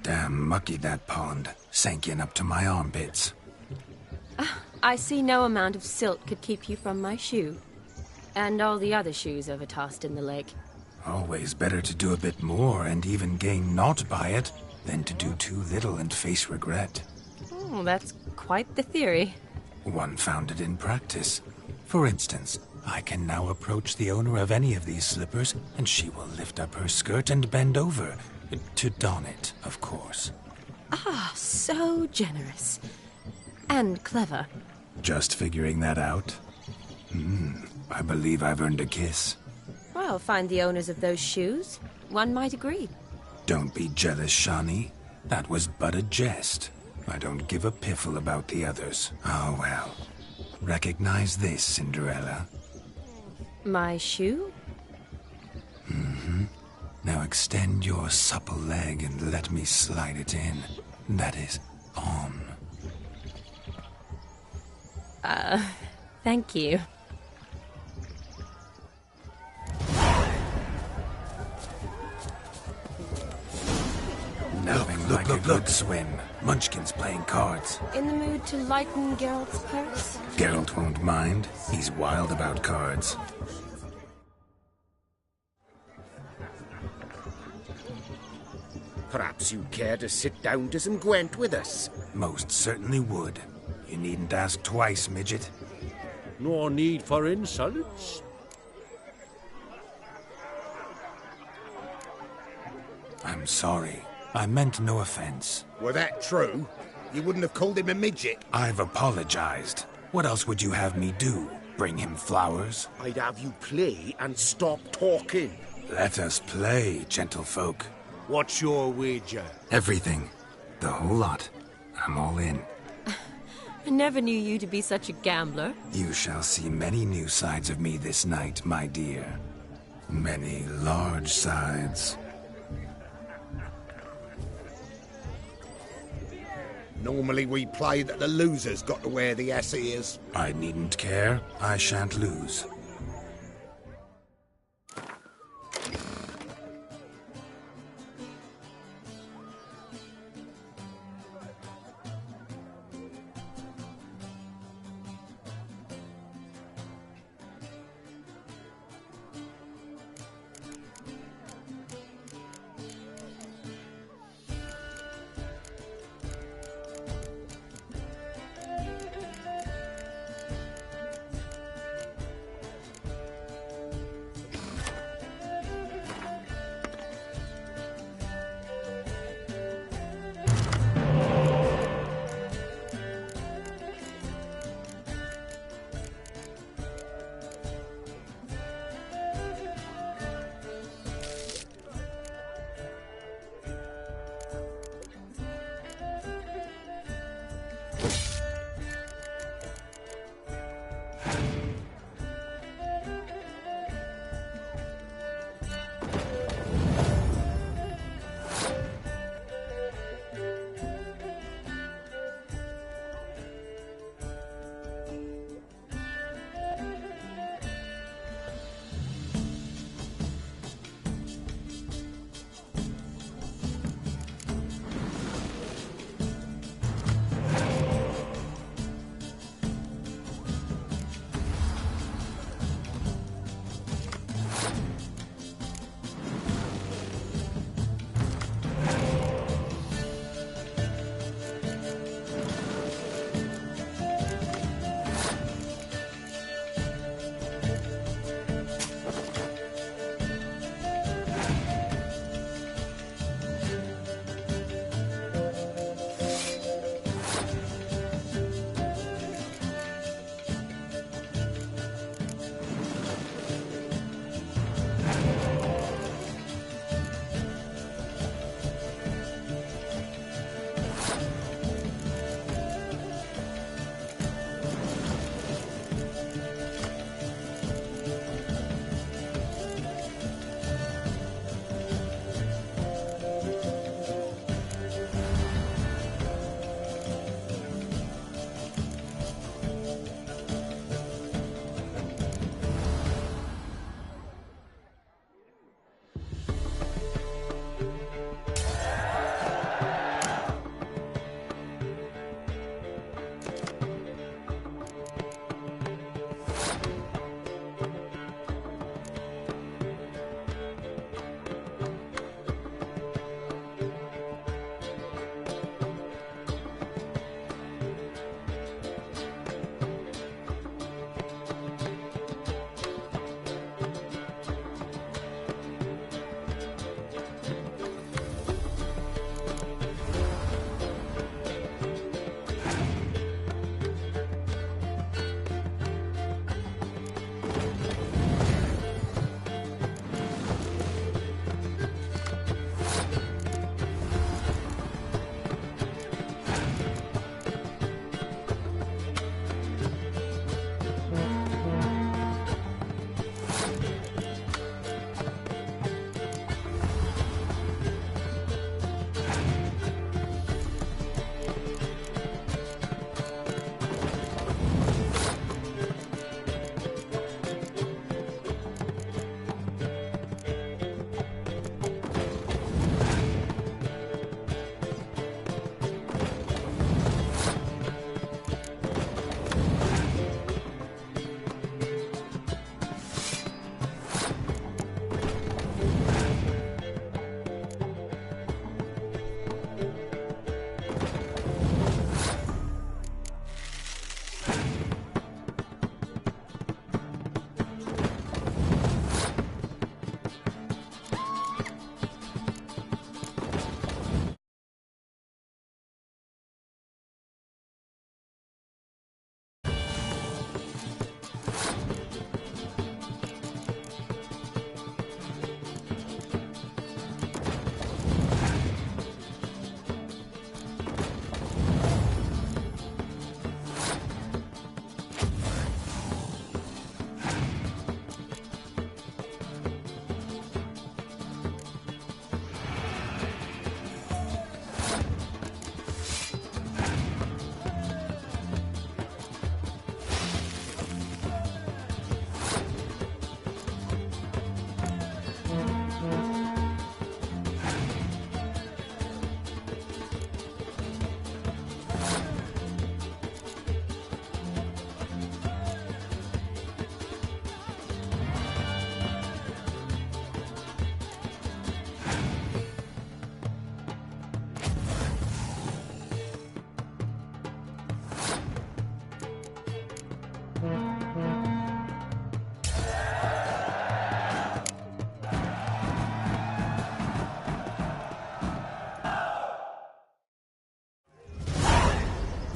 [SPEAKER 1] Damn mucky, that pond. Sank in up to my armpits.
[SPEAKER 2] I see no amount of silt could keep you from my shoe. And all the other shoes overtossed in the lake.
[SPEAKER 1] Always better to do a bit more and even gain naught by it than to do too little and face regret.
[SPEAKER 2] Oh, that's quite the theory.
[SPEAKER 1] One founded in practice. For instance, I can now approach the owner of any of these slippers, and she will lift up her skirt and bend over. To don it, of course.
[SPEAKER 2] Ah, so generous. And clever.
[SPEAKER 1] Just figuring that out? I believe I've earned a kiss.
[SPEAKER 2] Well, find the owners of those shoes. One might agree.
[SPEAKER 1] Don't be jealous, Shani. That was but a jest. I don't give a piffle about the others. Oh, well. Recognize this, Cinderella.
[SPEAKER 2] My shoe?
[SPEAKER 1] Now extend your supple leg and let me slide it in. That is, on.
[SPEAKER 2] Thank you.
[SPEAKER 1] Nothing like a good swim. Munchkin's playing cards.
[SPEAKER 2] In the mood to lighten Geralt's purse?
[SPEAKER 1] Geralt won't mind. He's wild about cards.
[SPEAKER 13] Perhaps you'd care to sit down to some Gwent with us?
[SPEAKER 1] Most certainly would. You needn't ask twice, midget.
[SPEAKER 10] No need for insults.
[SPEAKER 1] I'm sorry. I meant no offense.
[SPEAKER 11] Were that true, you wouldn't have called him a midget.
[SPEAKER 1] I've apologized. What else would you have me do? Bring him flowers?
[SPEAKER 13] I'd have you play and stop talking.
[SPEAKER 1] Let us play, gentlefolk.
[SPEAKER 10] What's your wager?
[SPEAKER 1] Everything. The whole lot. I'm all in.
[SPEAKER 2] I never knew you to be such a gambler.
[SPEAKER 1] You shall see many new sides of me this night, my dear. Many large sides.
[SPEAKER 11] Normally we play that the loser's got to wear the ass ears.
[SPEAKER 1] I needn't care. I shan't lose.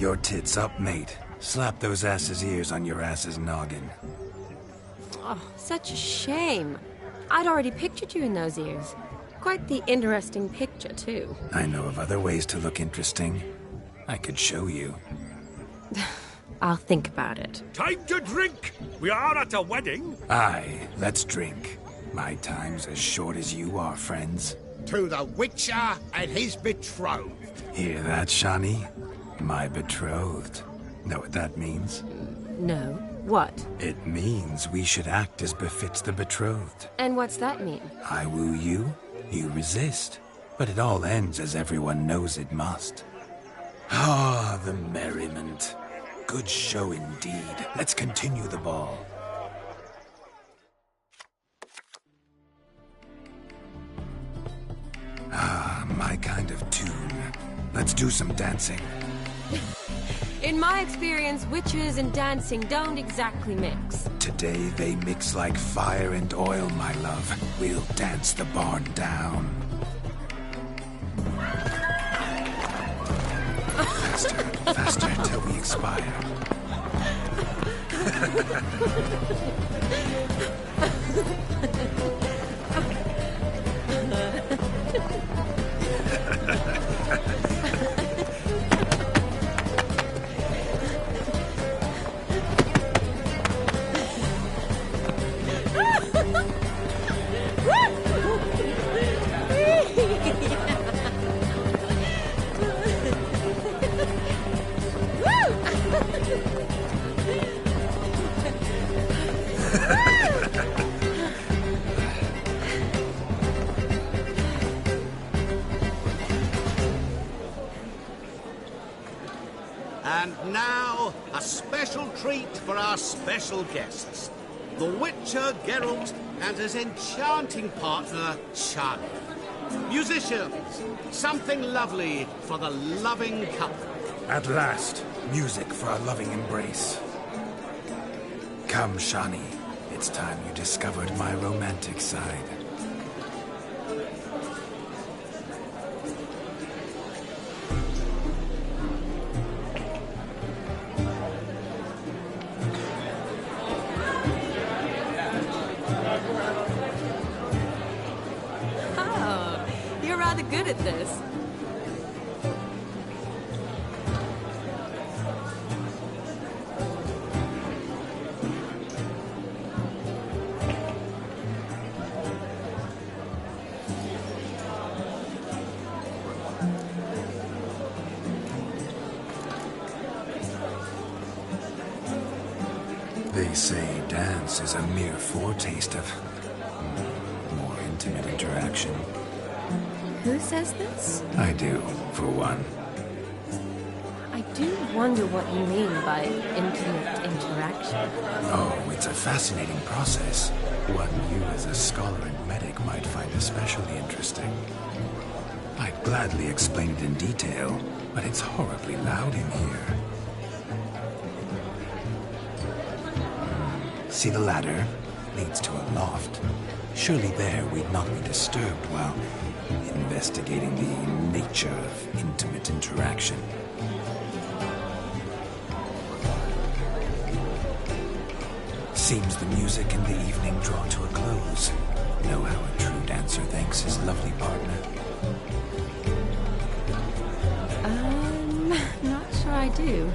[SPEAKER 1] Your tits up, mate. Slap those asses' ears on your ass's noggin.
[SPEAKER 2] Oh, such a shame. I'd already pictured you in those ears. Quite the interesting picture, too.
[SPEAKER 1] I know of other ways to look interesting. I could show you.
[SPEAKER 2] I'll think about it.
[SPEAKER 10] Time to drink! We are at a wedding.
[SPEAKER 1] Aye, let's drink. My time's as short as you are, friends.
[SPEAKER 11] To the Witcher and his betrothed.
[SPEAKER 1] Hear that, Shani? My betrothed. Know what that means?
[SPEAKER 2] No. What?
[SPEAKER 1] It means we should act as befits the betrothed.
[SPEAKER 2] And what's that mean?
[SPEAKER 1] I woo you, you resist. But it all ends as everyone knows it must. Ah, the merriment. Good show indeed. Let's continue the ball. Ah, my kind of tune. Let's do some dancing.
[SPEAKER 2] In my experience, witches and dancing don't exactly mix.
[SPEAKER 1] Today they mix like fire and oil, my love. We'll dance the barn down. Faster, faster till we expire.
[SPEAKER 14] And now, a special treat for our special guests. The Witcher Geralt and his enchanting partner, Shani. Musicians, something lovely for the loving couple.
[SPEAKER 1] At last, music for a loving embrace. Come, Shani. It's time you discovered my romantic side.
[SPEAKER 2] Oh, you're rather good at this.
[SPEAKER 1] They say dance is a mere foretaste of more intimate interaction.
[SPEAKER 2] Who says this?
[SPEAKER 1] I do, for one.
[SPEAKER 2] I do wonder what you mean by intimate interaction.
[SPEAKER 1] Oh, it's a fascinating process. One you as a scholar and medic might find especially interesting. I'd gladly explain it in detail, but it's horribly loud in here. See the ladder? Leads to a loft. Surely there we'd not be disturbed while investigating the nature of intimate interaction. Seems the music and the evening draw to a close. Know how a true dancer thanks his lovely partner?
[SPEAKER 2] Not sure I do.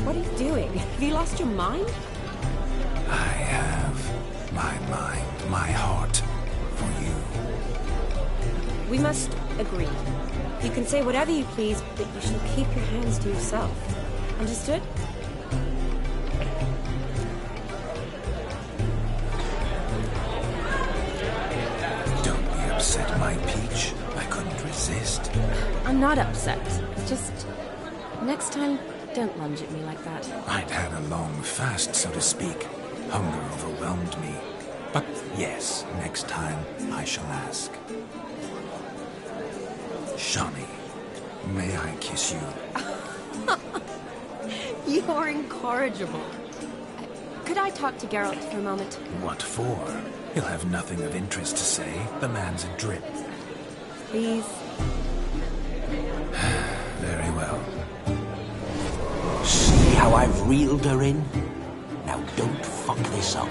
[SPEAKER 2] What are you doing? Have you lost your mind?
[SPEAKER 1] I have my mind, my heart for you.
[SPEAKER 2] We must agree. You can say whatever you please, but you shall keep your hands to yourself. Understood?
[SPEAKER 1] Don't be upset, my peach. I couldn't resist.
[SPEAKER 2] I'm not upset. Just next time, don't lunge at me like that.
[SPEAKER 1] I'd had a long fast, so to speak. Hunger overwhelmed me. But yes, next time I shall ask. Shani, may I kiss you?
[SPEAKER 2] You're incorrigible. Could I talk to Geralt for a moment?
[SPEAKER 1] What for? He'll have nothing of interest to say. The man's adrip.
[SPEAKER 2] Please?
[SPEAKER 1] Very well.
[SPEAKER 7] See how I've reeled her in? Now don't fuck this up.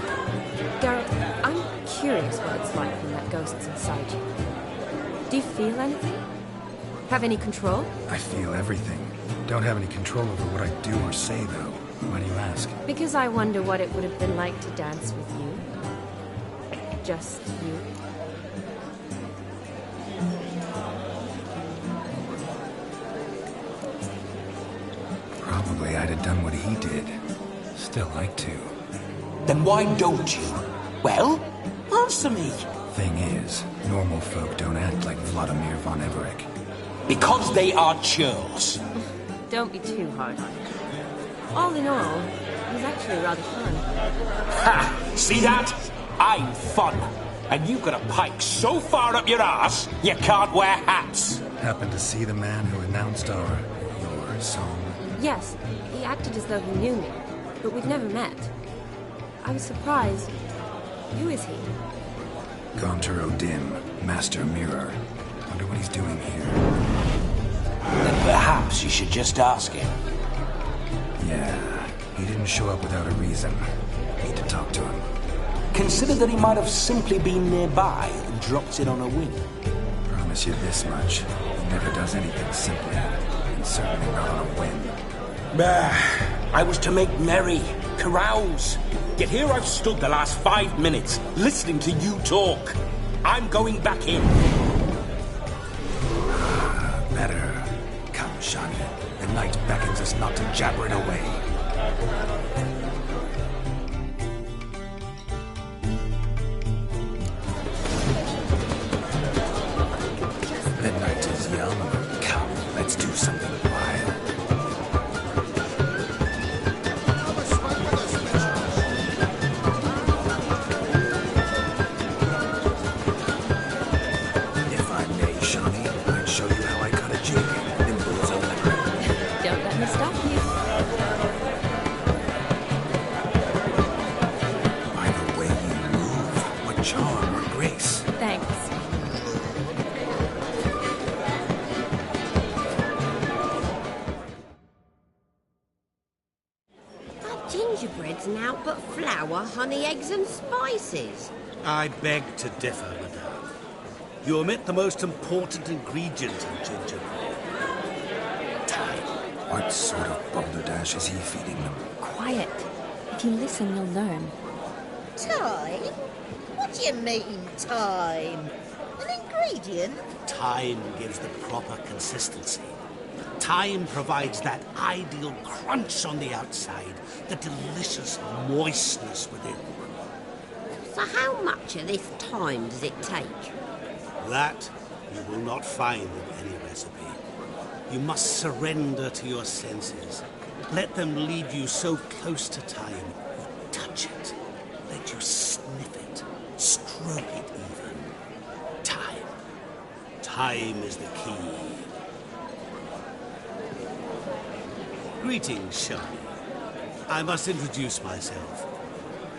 [SPEAKER 2] Geralt, I'm curious what it's like when that ghost's inside you. Do you feel anything? Have any control?
[SPEAKER 1] I feel everything. Don't have any control over what I do or say, though. Why do you ask?
[SPEAKER 2] Because I wonder what it would have been like to dance with you. Just you.
[SPEAKER 1] Probably I'd have done what he did. Still like to.
[SPEAKER 7] Then why don't you? Well, answer me.
[SPEAKER 1] Thing is, normal folk don't act like Vladimir von Everec.
[SPEAKER 7] Because they are churls.
[SPEAKER 2] Don't be too hard on him. All in all, he's actually rather fun.
[SPEAKER 7] Ha! See that? I'm fun. And you've got a pike so far up your ass, you can't wear hats.
[SPEAKER 1] Happened to see the man who announced your song?
[SPEAKER 2] Yes, he acted as though he knew me, but we've never met. I was surprised. Who is he?
[SPEAKER 1] Gaunter O'Dim, Master Mirror. Wonder what he's doing here.
[SPEAKER 7] Then perhaps you should just ask him.
[SPEAKER 1] Yeah, he didn't show up without a reason. Need to talk to him.
[SPEAKER 7] Consider that he might have simply been nearby and dropped in on a whim.
[SPEAKER 1] Promise you this much. He never does anything simply. And certainly not on a whim.
[SPEAKER 7] I was to make merry, carouse. Yet here I've stood the last 5 minutes, listening to you talk. I'm going back in.
[SPEAKER 1] Better. Come, Shani. The night beckons us not to jabber it away. The night is young. Come, let's do something wild. If I may, Shani, I'd show you how I cut a jig. Nimble as a leopard.
[SPEAKER 2] Don't let me stop you.
[SPEAKER 1] By the way you move, what charm or grace.
[SPEAKER 2] Thanks.
[SPEAKER 15] That gingerbread's now but flour, honey, eggs and spices.
[SPEAKER 14] I beg to differ, madame. You omit the most important ingredient in gingerbread. Time.
[SPEAKER 1] What sort of balderdash is he feeding them?
[SPEAKER 2] Quiet. If you listen, you'll learn.
[SPEAKER 12] Time? What do you mean, time? An ingredient?
[SPEAKER 14] Time gives the proper consistency. Time provides that ideal crunch on the outside, the delicious moistness within.
[SPEAKER 15] So how much of this time does it take?
[SPEAKER 14] That you will not find in any recipe. You must surrender to your senses. Let them lead you so close to time. You touch it. Let you sniff it. Stroke it even. Time. Time is the key. Greetings, Shani. I must introduce myself.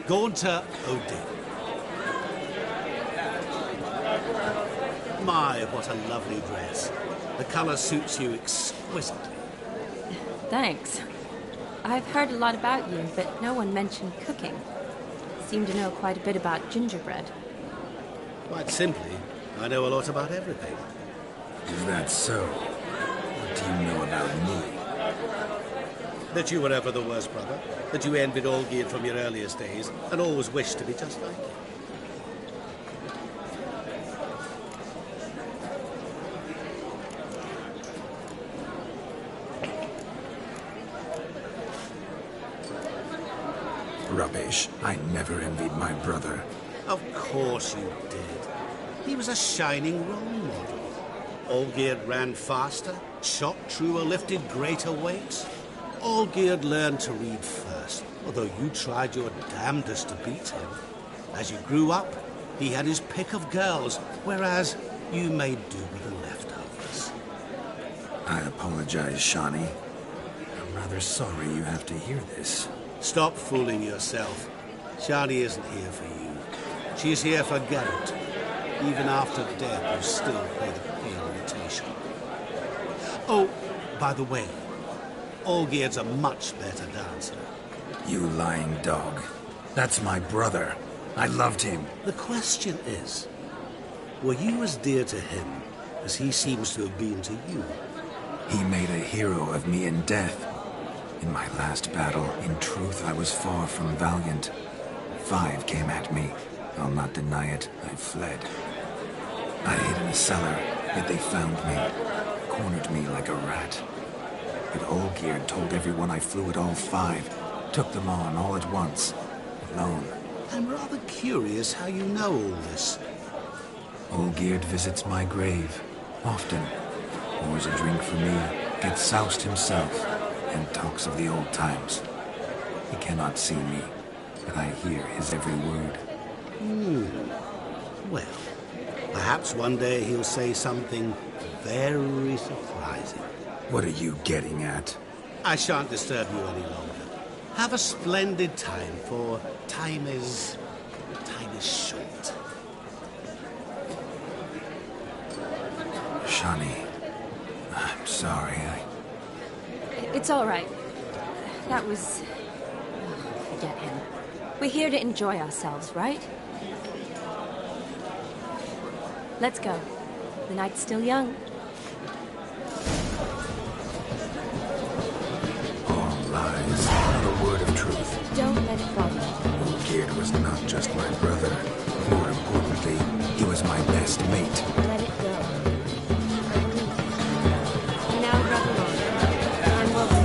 [SPEAKER 14] Gaunter O'Dim. My, what a lovely dress. The color suits you exquisitely.
[SPEAKER 2] Thanks. I've heard a lot about you, but no one mentioned cooking. Seem to know quite a bit about gingerbread.
[SPEAKER 14] Quite simply, I know a lot about everything.
[SPEAKER 1] Is that so? What do you know about me?
[SPEAKER 14] That you were ever the worst brother. That you envied Olgierd from your earliest days, and always wished to be just like him.
[SPEAKER 1] Rubbish. I never envied my brother.
[SPEAKER 14] Of course you did. He was a shining role model. Olgierd ran faster, shot truer, lifted greater weights. Olgierd learned to read first, although you tried your damnedest to beat him. As you grew up, he had his pick of girls, whereas you made do with the leftovers.
[SPEAKER 1] I apologize, Shani. I'm rather sorry you have to hear this.
[SPEAKER 14] Stop fooling yourself. Shani isn't here for you. She's here for Geralt. Even after death, you still pay the pale imitation. Oh, by the way, Olgierd's a much better dancer.
[SPEAKER 1] You lying dog. That's my brother. I loved him.
[SPEAKER 14] The question is, were you as dear to him as he seems to have been to you?
[SPEAKER 1] He made a hero of me in death. In my last battle, in truth, I was far from valiant. 5 came at me. I'll not deny it, I fled. I hid in a cellar, yet they found me, cornered me like a rat. But Olgierd told everyone I flew at all 5, took them on all at once, alone.
[SPEAKER 14] I'm rather curious how you know all this.
[SPEAKER 1] Olgierd visits my grave, often. Pours a drink for me, gets soused himself, and talks of the old times. He cannot see me, but I hear his every word.
[SPEAKER 14] Well, perhaps one day he'll say something very surprising.
[SPEAKER 1] What are you getting at?
[SPEAKER 14] I shan't disturb you any longer. Have a splendid time, for time is short.
[SPEAKER 1] Shani, I'm sorry.
[SPEAKER 2] It's all right. That was... forget him. We're here to enjoy ourselves, right? Let's go. The night's still young.
[SPEAKER 1] All lies, not a word of truth.
[SPEAKER 2] Don't let it bother you.
[SPEAKER 1] Olgierd was not just my brother. More importantly, he was my best mate.
[SPEAKER 2] Let it go. Now run along. I'm welcome.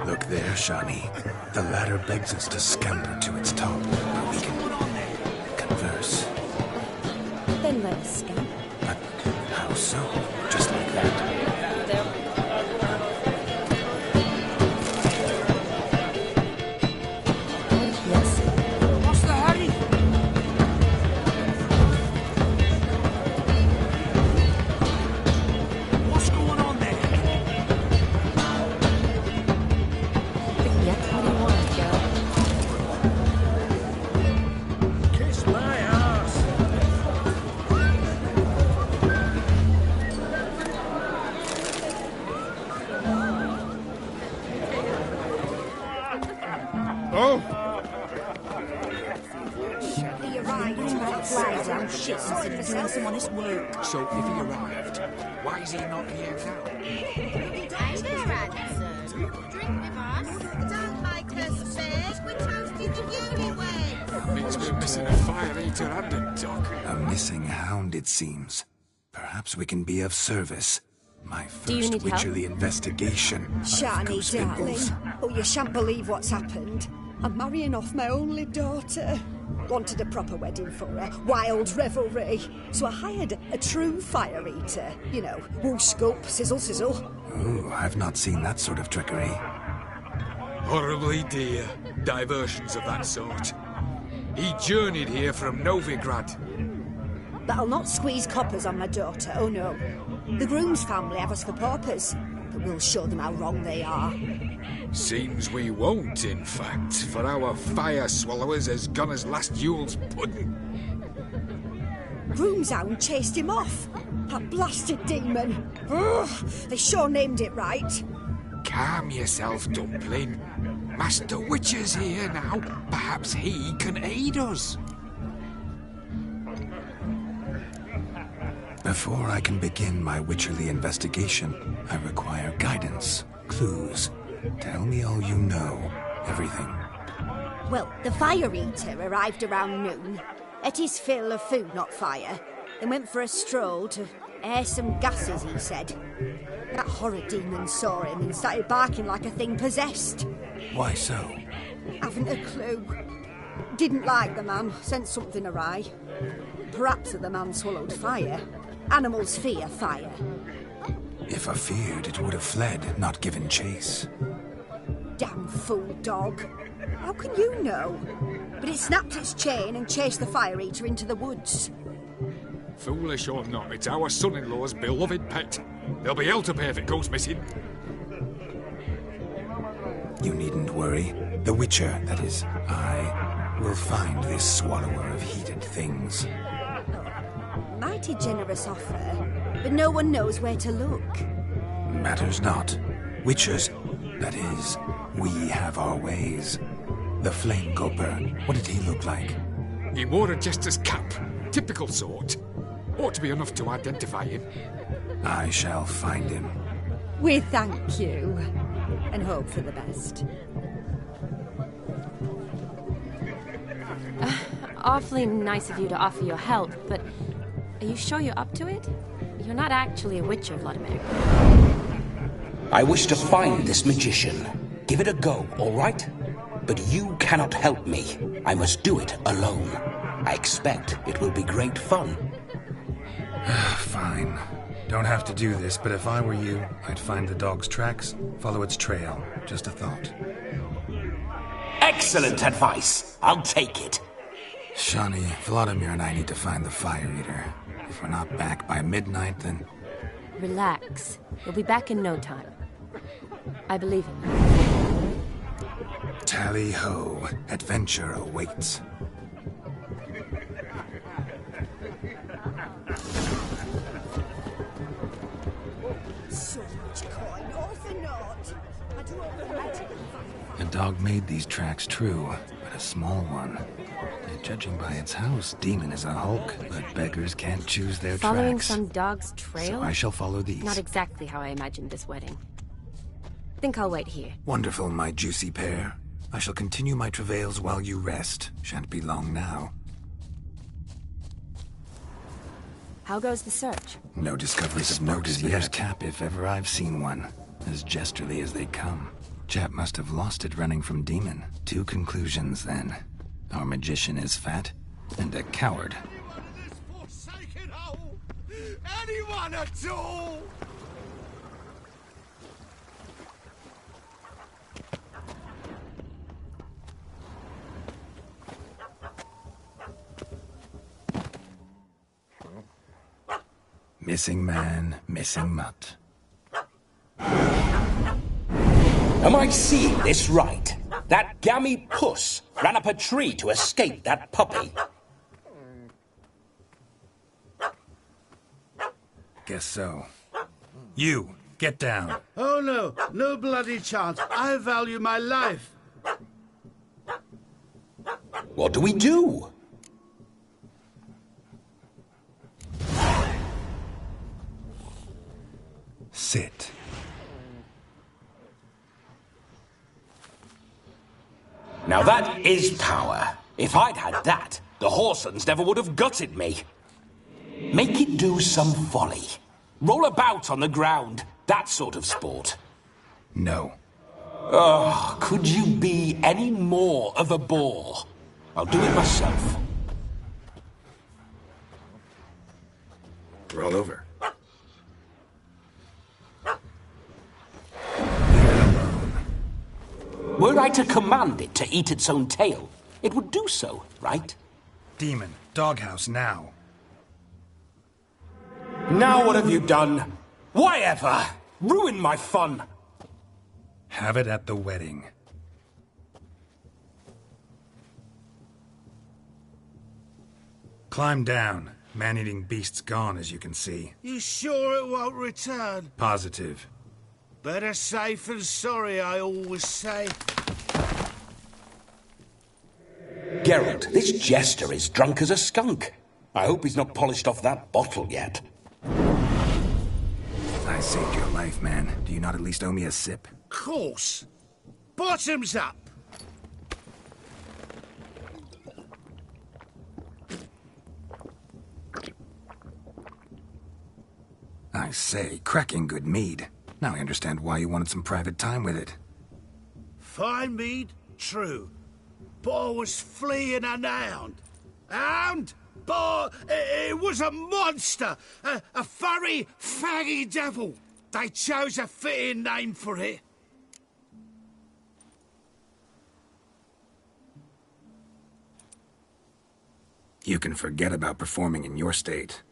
[SPEAKER 1] Look there, Shani. The ladder begs us to scamper to its top, where we can converse.
[SPEAKER 2] Then let us scamper.
[SPEAKER 1] But how so? Just like that?
[SPEAKER 2] Yes?
[SPEAKER 10] What's the hurry? What's going on there?
[SPEAKER 2] Forget what you want, girl.
[SPEAKER 10] Kiss my ass.
[SPEAKER 11] Oh,
[SPEAKER 12] He arrived to have fly down shit sorting myself on his work.
[SPEAKER 10] So if he arrived, why is he not here now?
[SPEAKER 12] Drink with us. Don't make us beg. We're toasting the newlyweds.
[SPEAKER 10] Means we're missing a fire eater and a dog.
[SPEAKER 1] A missing hound, it seems. Perhaps we can be of service. My
[SPEAKER 2] Do you
[SPEAKER 1] first
[SPEAKER 2] need help?
[SPEAKER 1] Witcherly investigation. of
[SPEAKER 12] Shani,
[SPEAKER 1] Ghost
[SPEAKER 12] darling.
[SPEAKER 1] Impulse.
[SPEAKER 12] Oh, you shan't believe what's happened. I'm marrying off my only daughter. Wanted a proper wedding for her. Wild revelry. So I hired a true fire eater. You know, whoosh scoop, sizzle sizzle.
[SPEAKER 1] Ooh, I've not seen that sort of trickery.
[SPEAKER 10] Horribly dear diversions of that sort. He journeyed here from Novigrad.
[SPEAKER 12] But I'll not squeeze coppers on my daughter, oh no. The groom's family have us for paupers, but we'll show them how wrong they are.
[SPEAKER 10] Seems we won't, in fact, for our fire swallowers as gone as last Yule's pudding.
[SPEAKER 12] Groom's hound chased him off. That blasted demon. Ugh, they sure named it right.
[SPEAKER 10] Calm yourself, Dumpling. Master Witcher's here now. Perhaps he can aid us.
[SPEAKER 1] Before I can begin my Witcherly investigation, I require guidance, clues. Tell me all you know, everything.
[SPEAKER 12] Well, the fire eater arrived around noon. Ate his fill of food, not fire. then went for a stroll to air some gases, he said. That horror demon saw him and started barking like a thing possessed.
[SPEAKER 1] Why so?
[SPEAKER 12] Haven't a clue. Didn't like the man, sent something awry. Perhaps the man swallowed fire. Animals fear fire.
[SPEAKER 1] If I feared, it would have fled, not given chase.
[SPEAKER 12] Damn fool dog. How can you know? But it snapped its chain and chased the fire eater into the woods.
[SPEAKER 10] Foolish or not, it's our son-in-law's beloved pet. There'll be hell to pay if it goes missing.
[SPEAKER 1] You needn't worry. The Witcher, that is, I, will find this swallower of heated things.
[SPEAKER 12] Mighty generous offer, but no one knows where to look.
[SPEAKER 1] Matters not. Witchers, that is, we have our ways. The Flame Gulper, what did he look like?
[SPEAKER 10] He wore a jester's cap. Typical sort. Ought to be enough to identify him.
[SPEAKER 1] I shall find him.
[SPEAKER 12] We thank you, and hope for the best.
[SPEAKER 2] Awfully nice of you to offer your help, but are you sure you're up to it? You're not actually a Witcher, Vladimir.
[SPEAKER 7] I wish to find this magician. Give it a go, all right? But you cannot help me. I must do it alone. I expect it will be great fun.
[SPEAKER 1] Fine. Don't have to do this, but if I were you, I'd find the dog's tracks, follow its trail. Just a thought.
[SPEAKER 7] Excellent advice. I'll take it.
[SPEAKER 1] Shani, Vladimir and I need to find the Fire Eater. If we're not back by midnight, then...
[SPEAKER 2] Relax. We'll be back in no time. I believe in you.
[SPEAKER 1] Tally-ho. Adventure awaits.
[SPEAKER 12] So much coin, all for naught.
[SPEAKER 1] A dog made these tracks true, but a small one. Judging by its house, Demon is a hulk, but beggars can't choose their
[SPEAKER 2] Following
[SPEAKER 1] tracks.
[SPEAKER 2] some dog's trail?
[SPEAKER 1] So I shall follow these.
[SPEAKER 2] Not exactly how I imagined this wedding. Think I'll wait here.
[SPEAKER 1] Wonderful, my juicy pair. I shall continue my travails while you rest. Shan't be long now.
[SPEAKER 2] How goes the search?
[SPEAKER 1] No discoveries of note as yet. Cap, if ever I've seen one. As jesterly as they come. Chap must have lost it running from Demon. 2 conclusions, then. Our magician is fat, and a coward.
[SPEAKER 11] Anyone at all?
[SPEAKER 1] Missing man, missing mutt.
[SPEAKER 7] Am I seeing this right? That gammy puss ran up a tree to escape that puppy.
[SPEAKER 1] Guess so. You, get down.
[SPEAKER 14] Oh no, no bloody chance. I value my life.
[SPEAKER 7] What do we do?
[SPEAKER 1] Sit.
[SPEAKER 7] Now that is power. If I'd had that, the Horsons never would have gutted me. Make it do some folly. Roll about on the ground. That sort of sport.
[SPEAKER 1] No.
[SPEAKER 7] Oh, could you be any more of a bore? I'll do it myself.
[SPEAKER 1] Roll over.
[SPEAKER 7] Were I to command it to eat its own tail, it would do so, right?
[SPEAKER 1] Demon, doghouse now.
[SPEAKER 7] Now what have you done? Why ever? Ruin my fun.
[SPEAKER 1] Have it at the wedding. Climb down. Man-eating beast's gone, as you can see.
[SPEAKER 14] You sure it won't return?
[SPEAKER 1] Positive.
[SPEAKER 14] Better safe than sorry, I always say.
[SPEAKER 7] Geralt, this jester is drunk as a skunk. I hope he's not polished off that bottle yet.
[SPEAKER 1] I saved your life, man. Do you not at least owe me a sip?
[SPEAKER 14] Course. Bottoms up.
[SPEAKER 1] I say, cracking good mead. Now I understand why you wanted some private time with it.
[SPEAKER 3] Fine mead? True. But I was fleeing an hound. Hound? But it was a monster! A furry, faggy devil! They chose a fitting name for it.
[SPEAKER 1] You can forget about performing in your state.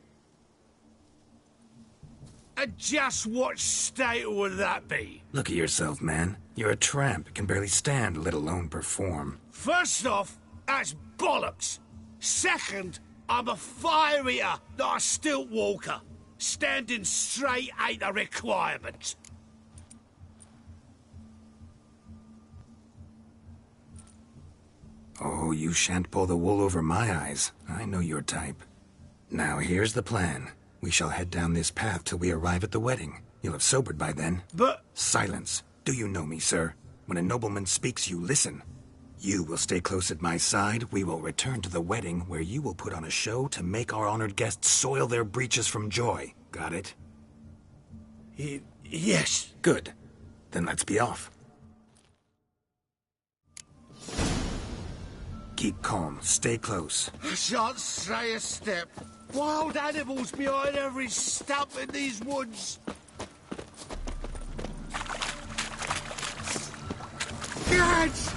[SPEAKER 3] And just what state would that be?
[SPEAKER 1] Look at yourself, man. You're a tramp, can barely stand, let alone perform.
[SPEAKER 3] First off, that's bollocks. Second, I'm a fire eater, not a stilt walker. Standing straight ain't a requirement.
[SPEAKER 1] Oh, you shan't pull the wool over my eyes. I know your type. Now, here's the plan. We shall head down this path till we arrive at the wedding. You'll have sobered by then.
[SPEAKER 3] But...
[SPEAKER 1] Silence. Do you know me, sir? When a nobleman speaks, you listen. You will stay close at my side. We will return to the wedding, where you will put on a show to make our honored guests soil their breeches from joy. Got it?
[SPEAKER 3] Yes.
[SPEAKER 1] Good. Then let's be off. Keep calm. Stay close.
[SPEAKER 3] I shan't stray a step. Wild animals behind every stump in these woods. Cats!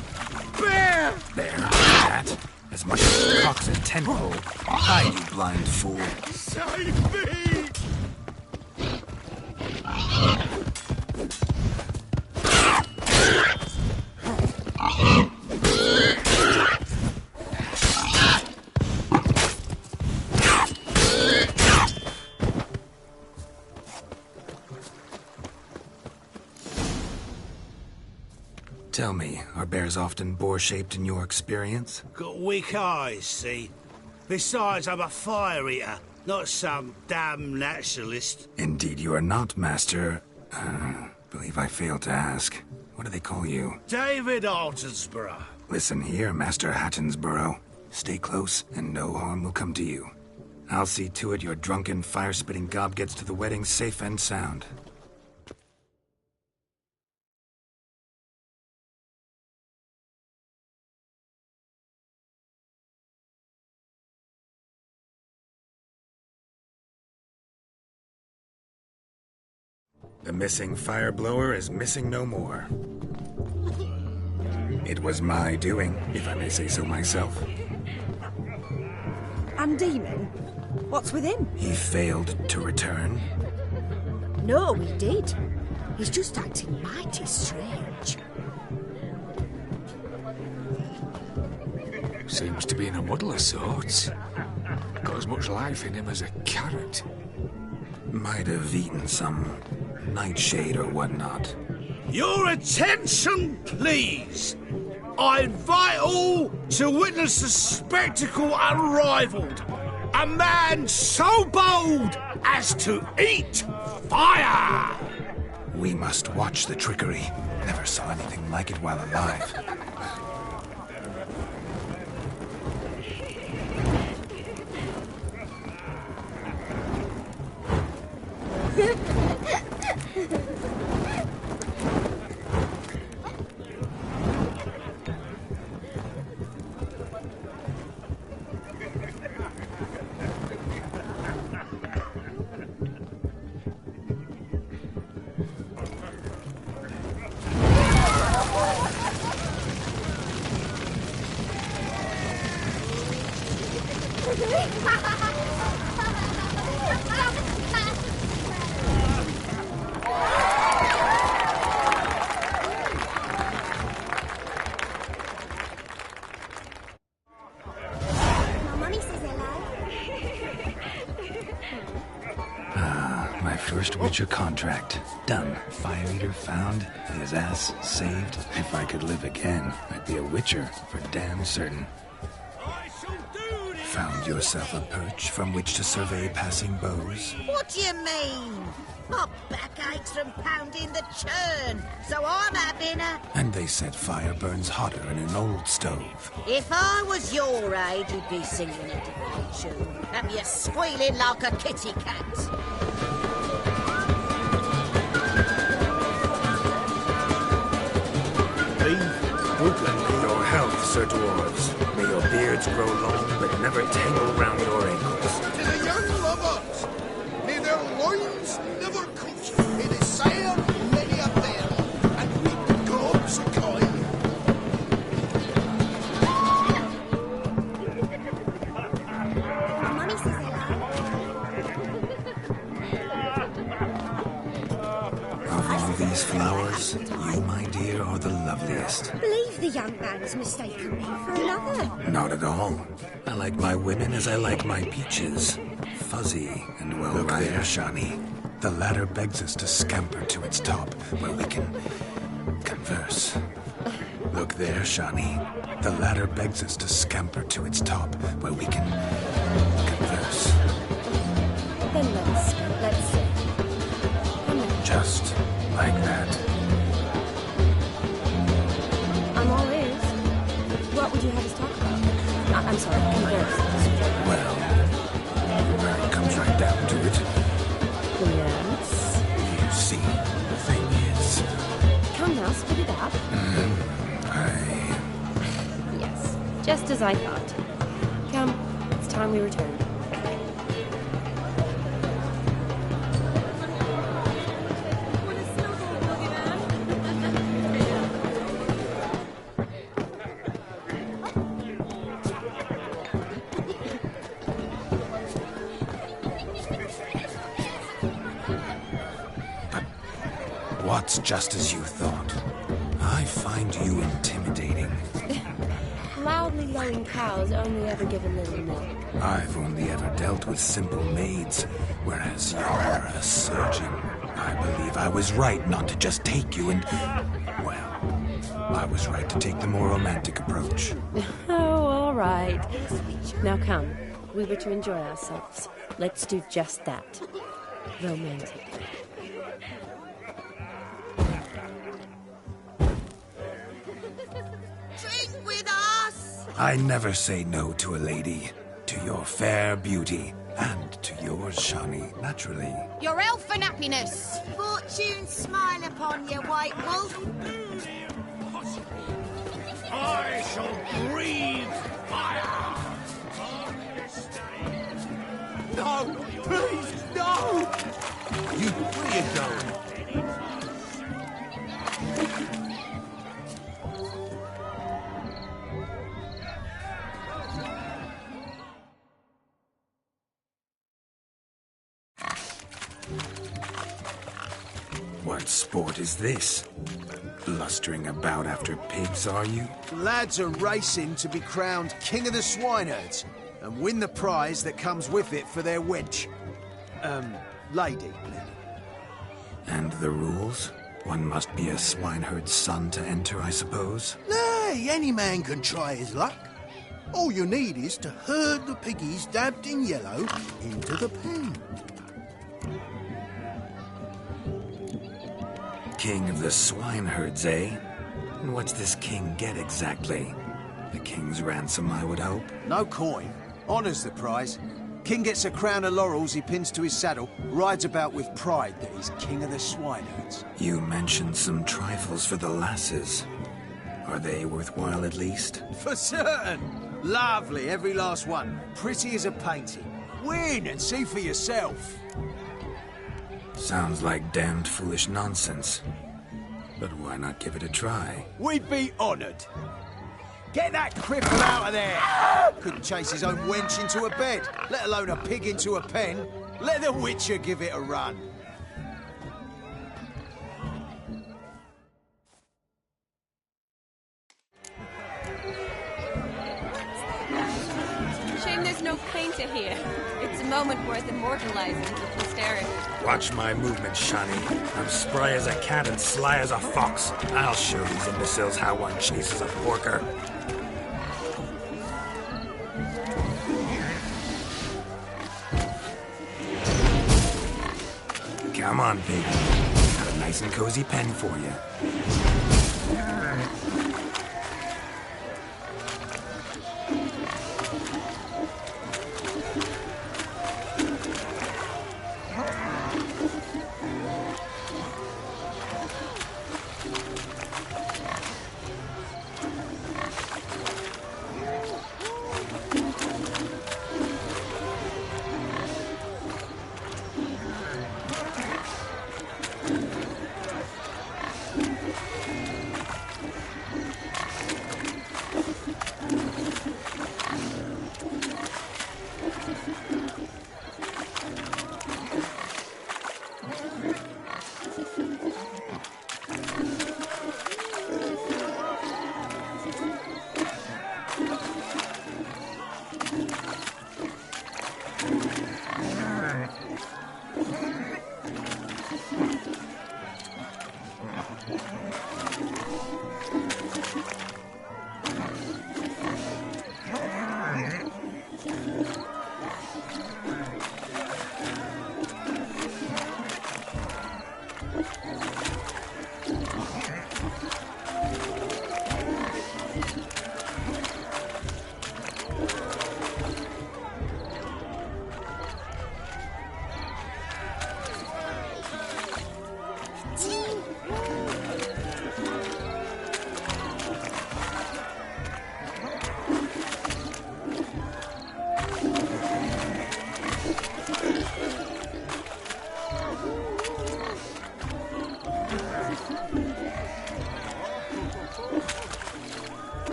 [SPEAKER 3] Bear!
[SPEAKER 1] Bear, cat. As much as cocks a tentpole. Hide, you blind fool.
[SPEAKER 3] Save me!
[SPEAKER 1] Tell me, are bears often boar-shaped in your experience?
[SPEAKER 3] Got weak eyes, see? Besides, I'm a fire eater, not some damn naturalist.
[SPEAKER 1] Indeed you are not, Master... believe I failed to ask. What do they call you?
[SPEAKER 3] David Altonsborough.
[SPEAKER 1] Listen here, Master Hattonsborough. Stay close, and no harm will come to you. I'll see to it your drunken, fire-spitting gob gets to the wedding safe and sound. The missing fire blower is missing no more. It was my doing, if I may say so myself.
[SPEAKER 12] And Demon? What's with him?
[SPEAKER 1] He failed to return.
[SPEAKER 12] No, he did. He's just acting mighty strange.
[SPEAKER 10] Seems to be in a muddle of sorts. Got as much life in him as a carrot.
[SPEAKER 1] Might have eaten some nightshade or whatnot.
[SPEAKER 3] Your attention, please! I invite all to witness a spectacle unrivaled. A man so bold as to eat fire!
[SPEAKER 1] We must watch the trickery. Never saw anything like it while alive. First Witcher contract. Done. Fire Eater found. His ass saved. If I could live again, I'd be a Witcher, for damn certain. Found yourself a perch from which to survey passing bows?
[SPEAKER 16] What do you mean? My back aches from pounding the churn, so I'm having a...
[SPEAKER 1] And they said fire burns hotter in an old stove.
[SPEAKER 16] If I was your age, you'd be singing a different tune, and you're squealing like a kitty cat.
[SPEAKER 1] May your health, Sir Dwarves. May your beards grow long, but never tangle round your ankles.
[SPEAKER 11] To the young lovers, may their loins never cut. May they sire many a bear, and reap gobs of coin.
[SPEAKER 1] Of all these flowers, you, my dear, are the loveliest.
[SPEAKER 4] Believe the young man's mistaken me for another.
[SPEAKER 1] Not at all. I like my women as I like my peaches. Fuzzy and well Look there, Shani. The ladder begs us to scamper to its top, where we can converse. Look there, Shani. The ladder begs us to scamper to its top, where we can converse.
[SPEAKER 4] Then let's see.
[SPEAKER 1] Just like that.
[SPEAKER 2] I'm all ears. What would you have us talk about? I'm sorry, converse.
[SPEAKER 1] Well, when it comes right down to it.
[SPEAKER 2] Yes?
[SPEAKER 1] You see, the thing is...
[SPEAKER 2] Come now, spit it out. Yes, just as I thought. Come, it's time we return.
[SPEAKER 1] What's just as you thought? I find you intimidating.
[SPEAKER 2] Loudly lowing cows only ever give a little milk.
[SPEAKER 1] I've only ever dealt with simple maids, whereas you're a surgeon. I believe I was right not to just take you and... Well, I was right to take the more romantic approach.
[SPEAKER 2] Oh, all right. Now come, we were to enjoy ourselves. Let's do just that. Romantically.
[SPEAKER 16] Drink with us!
[SPEAKER 1] I never say no to a lady. To your fair beauty. And to yours, Shani, naturally.
[SPEAKER 16] Your elfin happiness! Fortune smile upon you, White Wolf.
[SPEAKER 3] I shall breathe fire!
[SPEAKER 11] No! Please, no!
[SPEAKER 3] Where you going?
[SPEAKER 1] What sport is this? Blustering about after pigs, are you?
[SPEAKER 11] Lads are racing to be crowned King of the Swineherds and win the prize that comes with it for their wench. Lady.
[SPEAKER 1] And the rules? One must be a swineherd's son to enter, I suppose?
[SPEAKER 5] Nay, any man can try his luck. All you need is to herd the piggies dabbed in yellow into the pen.
[SPEAKER 1] King of the swineherds, eh? And what's this king get exactly? The king's ransom, I would hope?
[SPEAKER 11] No coin. Honours the prize. King gets a crown of laurels he pins to his saddle, rides about with pride that he's king of the swineherds.
[SPEAKER 1] You mentioned some trifles for the lasses. Are they worthwhile at least?
[SPEAKER 11] For certain! Lovely, every last one. Pretty as a painting. Win and see for yourself.
[SPEAKER 1] Sounds like damned foolish nonsense. But why not give it a try?
[SPEAKER 11] We'd be honoured. Get that cripple out of there! Couldn't chase his own wench into a bed, let alone a pig into a pen. Let the Witcher give it a run.
[SPEAKER 17] Shame there's no painter here. It's a moment worth immortalizing for posterity.
[SPEAKER 1] Watch my movements, Shani. I'm spry as a cat and sly as a fox. I'll show these imbeciles how one chases a porker. Come on, baby. Got a nice and cozy pen for you.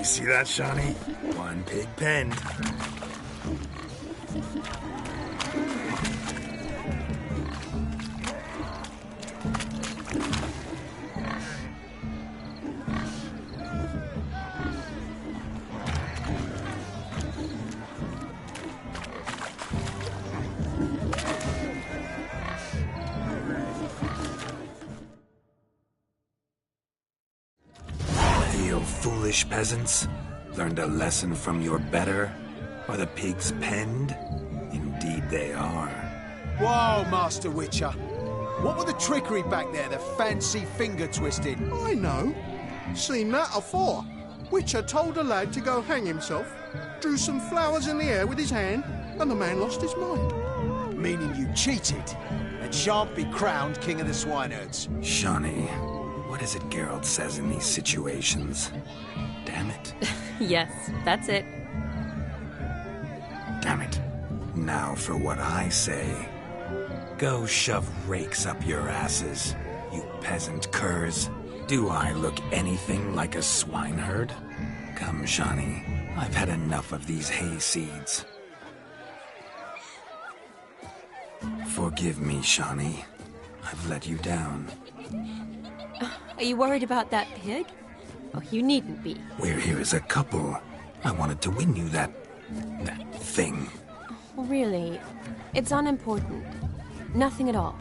[SPEAKER 1] See that, Shawnee? One pig penned. You foolish peasants. Learned a lesson from your better? Are the pigs penned? Indeed they are.
[SPEAKER 11] Whoa, Master Witcher. What were the trickery back there, the fancy finger twisting?
[SPEAKER 5] I know. Seen that afore. Witcher told a lad to go hang himself, drew some flowers in the air with his hand, and the man lost his mind.
[SPEAKER 11] Meaning you cheated, and shan't be crowned King of the Swineherds.
[SPEAKER 1] Shawnee, what is it Geralt says in these situations? Damn it.
[SPEAKER 2] Yes, that's it.
[SPEAKER 1] Damn it. Now for what I say. Go shove rakes up your asses, you peasant curs. Do I look anything like a swineherd? Come, Shawnee. I've had enough of these hay seeds. Forgive me, Shawnee. I've let you down.
[SPEAKER 2] Are you worried about that pig? Oh, you needn't be.
[SPEAKER 1] We're here as a couple. I wanted to win you that thing.
[SPEAKER 2] Really? It's unimportant. Nothing at all.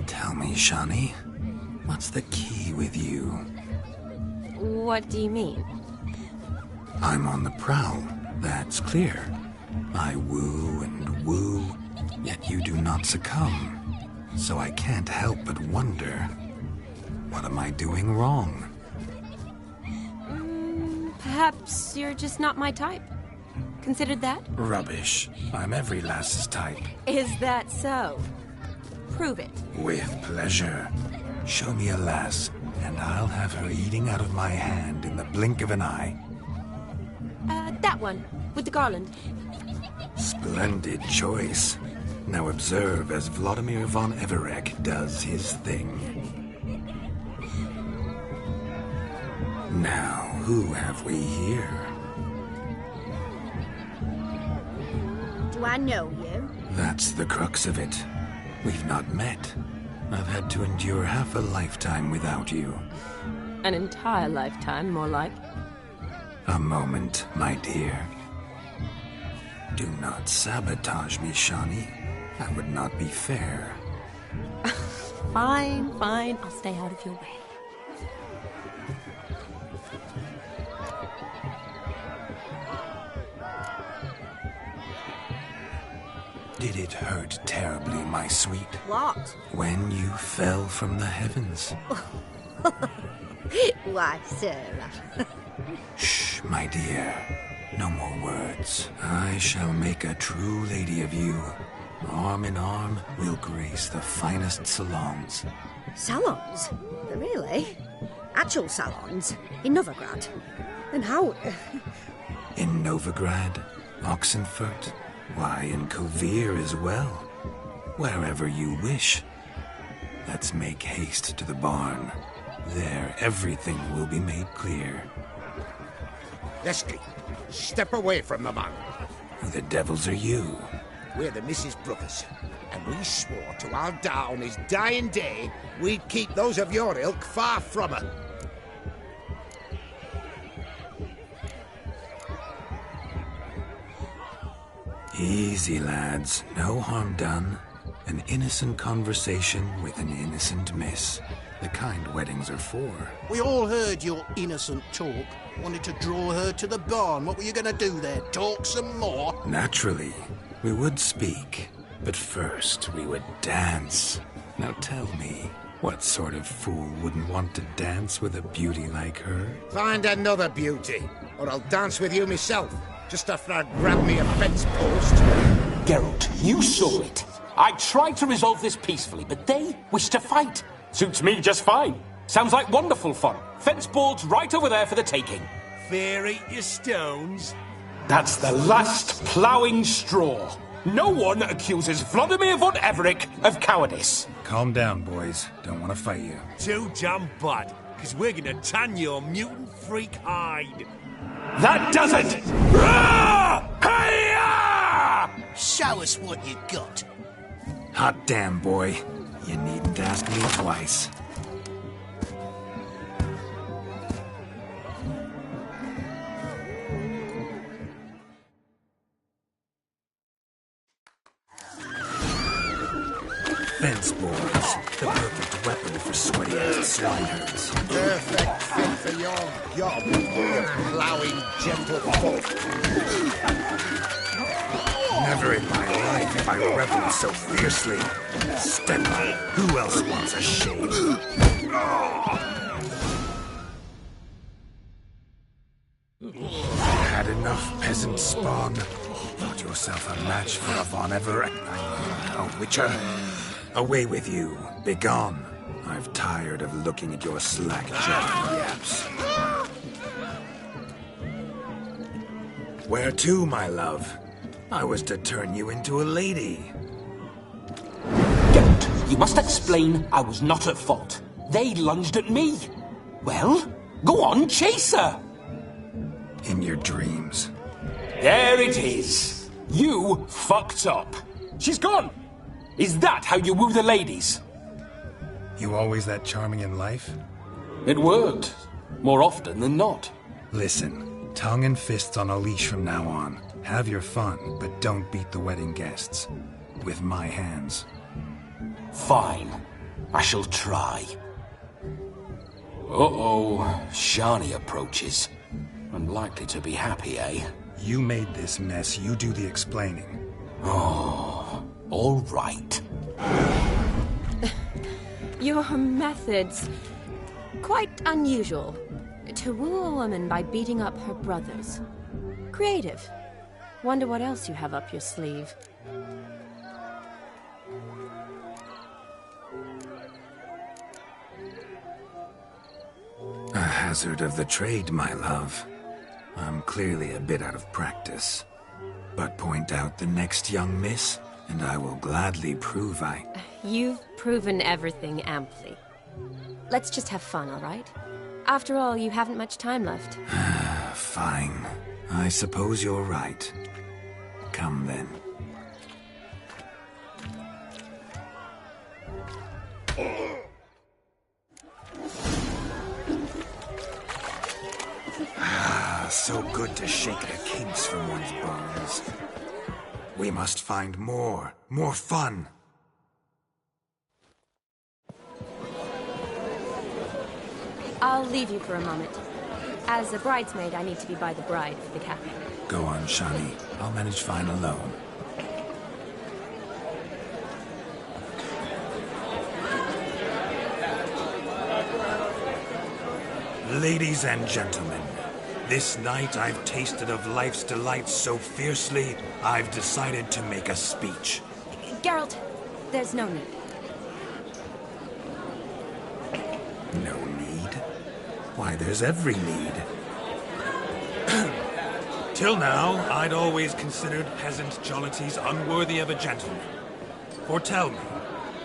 [SPEAKER 1] Tell me, Shawnee, what's the key with you?
[SPEAKER 2] What do you mean?
[SPEAKER 1] I'm on the prowl, that's clear. I woo and woo, yet you do not succumb. So I can't help but wonder, what am I doing wrong?
[SPEAKER 2] Perhaps you're just not my type. Considered that?
[SPEAKER 1] Rubbish. I'm every lass's type.
[SPEAKER 2] Is that so? Prove it.
[SPEAKER 1] With pleasure. Show me a lass, and I'll have her eating out of my hand in the blink of an eye.
[SPEAKER 2] That one, with the garland.
[SPEAKER 1] Splendid choice. Now observe as Vladimir von Everec does his thing. Now, who have we here?
[SPEAKER 4] Do I know you?
[SPEAKER 1] That's the crux of it. We've not met. I've had to endure half a lifetime without you.
[SPEAKER 2] An entire lifetime, more like.
[SPEAKER 1] A moment, my dear. Do not sabotage me, Shawnee. That would not be fair.
[SPEAKER 2] Fine, fine. I'll stay out of your way.
[SPEAKER 1] Did it hurt terribly, my sweet?
[SPEAKER 4] What?
[SPEAKER 1] When you fell from the heavens.
[SPEAKER 4] Why, Sarah.
[SPEAKER 1] Shh, my dear. No more words. I shall make a true lady of you. Arm in arm, we'll grace the finest salons.
[SPEAKER 4] Salons? Really? Actual salons? In Novigrad? And how?
[SPEAKER 1] In Novigrad, Oxenfurt, why, in Kovir as well. Wherever you wish. Let's make haste to the barn. There, everything will be made clear.
[SPEAKER 13] Leslie, step away from the man.
[SPEAKER 1] Who the devils are you?
[SPEAKER 13] We're the Mrs. Brothers, and we swore to our da on his dying day we'd keep those of your ilk far from her.
[SPEAKER 1] Easy, lads. No harm done. An innocent conversation with an innocent miss. The kind weddings are for.
[SPEAKER 5] We all heard your innocent talk. Wanted to draw her to the barn. What were you going to do there? Talk some more?
[SPEAKER 1] Naturally. We would speak. But first, we would dance. Now tell me, what sort of fool wouldn't want to dance with a beauty like her?
[SPEAKER 13] Find another beauty, or I'll dance with you myself. Just after I grab me a fence post.
[SPEAKER 7] Geralt, you saw it. I tried to resolve this peacefully, but they wish to fight. Suits me just fine. Sounds like wonderful fun. Fence boards right over there for the taking.
[SPEAKER 14] Fear eat your stones.
[SPEAKER 7] That's the last ploughing straw. No one accuses Vladimir von Everec of cowardice.
[SPEAKER 1] Calm down, boys. Don't want to fight you.
[SPEAKER 14] Too damn bad, because we're gonna tan your mutant freak hide.
[SPEAKER 7] That does it!
[SPEAKER 14] Show us what you got.
[SPEAKER 1] Hot damn, boy. You needn't ask me twice. Fence boards. The perfect weapon for sweaty-ass swineherds.
[SPEAKER 13] Perfect fit for your job, you ploughing gentlefolk.
[SPEAKER 1] Never in my life have I reveled so fiercely. Step up. Who else wants a shave? Had enough, peasant spawn. Thought yourself a match for a Von Everett. A witcher. Away with you. Begone. I've tired of looking at your slack-jawed yaps. Where to, my love? I was to turn you into a lady.
[SPEAKER 7] Geralt, you must explain I was not at fault. They lunged at me. Well, go on, chase her.
[SPEAKER 1] In your dreams.
[SPEAKER 7] There it is. You fucked up. She's gone. Is that how you woo the ladies?
[SPEAKER 1] You always that charming in life?
[SPEAKER 7] It worked. More often than not.
[SPEAKER 1] Listen, tongue and fists on a leash from now on. Have your fun, but don't beat the wedding guests. With my hands.
[SPEAKER 7] Fine. I shall try. Uh-oh. Shani approaches. Unlikely to be happy, eh?
[SPEAKER 1] You made this mess. You do the explaining.
[SPEAKER 7] Oh, all right.
[SPEAKER 2] Your methods... quite unusual. To woo a woman by beating up her brothers. Creative. Wonder what else you have up your sleeve.
[SPEAKER 1] A hazard of the trade, my love. I'm clearly a bit out of practice. But point out the next young miss, and I will gladly prove I...
[SPEAKER 2] You've proven everything amply. Let's just have fun, all right? After all, you haven't much time left.
[SPEAKER 1] Fine. I suppose you're right. Come then. So good to shake the kinks from one's bones. We must find more fun.
[SPEAKER 2] I'll leave you for a moment. As a bridesmaid, I need to be by the bride for the cafe.
[SPEAKER 1] Go on, Shani. I'll manage fine alone. Ladies and gentlemen, this night I've tasted of life's delights so fiercely, I've decided to make a speech.
[SPEAKER 2] Geralt, there's no need.
[SPEAKER 1] No need? Why, there's every need. Till now, I'd always considered peasant jollities unworthy of a gentleman. For tell me,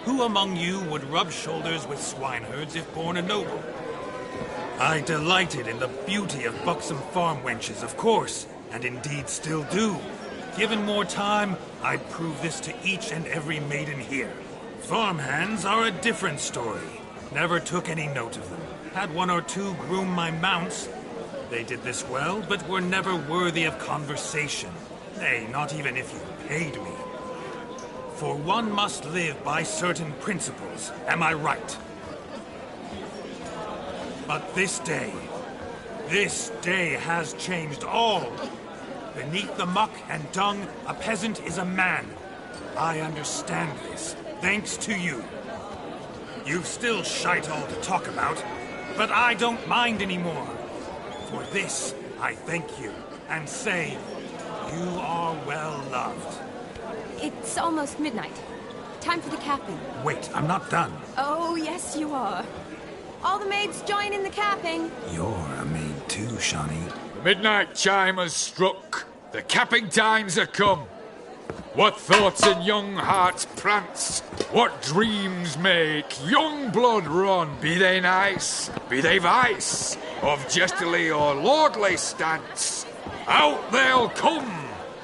[SPEAKER 1] who among you would rub shoulders with swineherds if born a noble? I delighted in the beauty of buxom farm wenches, of course, and indeed still do. Given more time,
[SPEAKER 18] I'd prove this to each and every maiden here. Farmhands are a different story. Never took any note of them. Had one or two groom my mounts. They did this well, but were never worthy of conversation. Nay, not even if you paid me. For one must live by certain principles, am I right? But this day has changed all. Beneath the muck and dung, a peasant is a man. I understand this, thanks to you. You've still shite all to talk about, but I don't mind anymore. For this, I thank you, and say, you are well loved.
[SPEAKER 2] It's almost midnight. Time for the capping.
[SPEAKER 18] Wait, I'm not done.
[SPEAKER 2] Oh, yes, you are. All the maids join in the capping.
[SPEAKER 1] You're a maid too, Shawnee.
[SPEAKER 10] The midnight chime has struck. The capping times are come. What thoughts in young hearts prance? What dreams make young blood run? Be they nice, be they vice, of jestily or lordly stance, out they'll come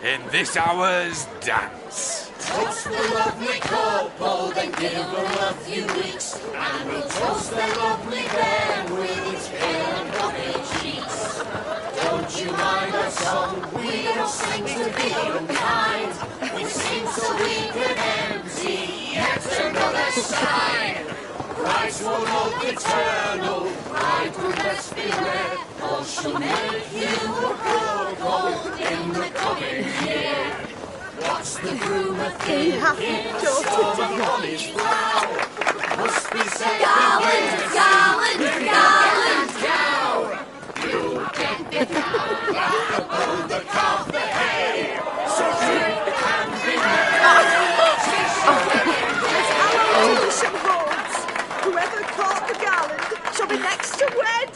[SPEAKER 10] in this hour's dance.
[SPEAKER 19] Toast the lovely couple, then give them a few weeks, and we'll toast their lovely bed with its pale and puffy cheeks. Don't you mind our song? We don't sing to be unkind. We sing so we can empty yet another side. Christ will look eternal, bride will best beware, or she'll make you a cuckold in the coming year. What's the groom a thinking? Storm a college flower. Must be said Garland, Garland, Garland, cow. You'll get the cow like above the calf the hay. So drink and be merry.
[SPEAKER 12] Some horns. Whoever caught the garland shall be next to wed.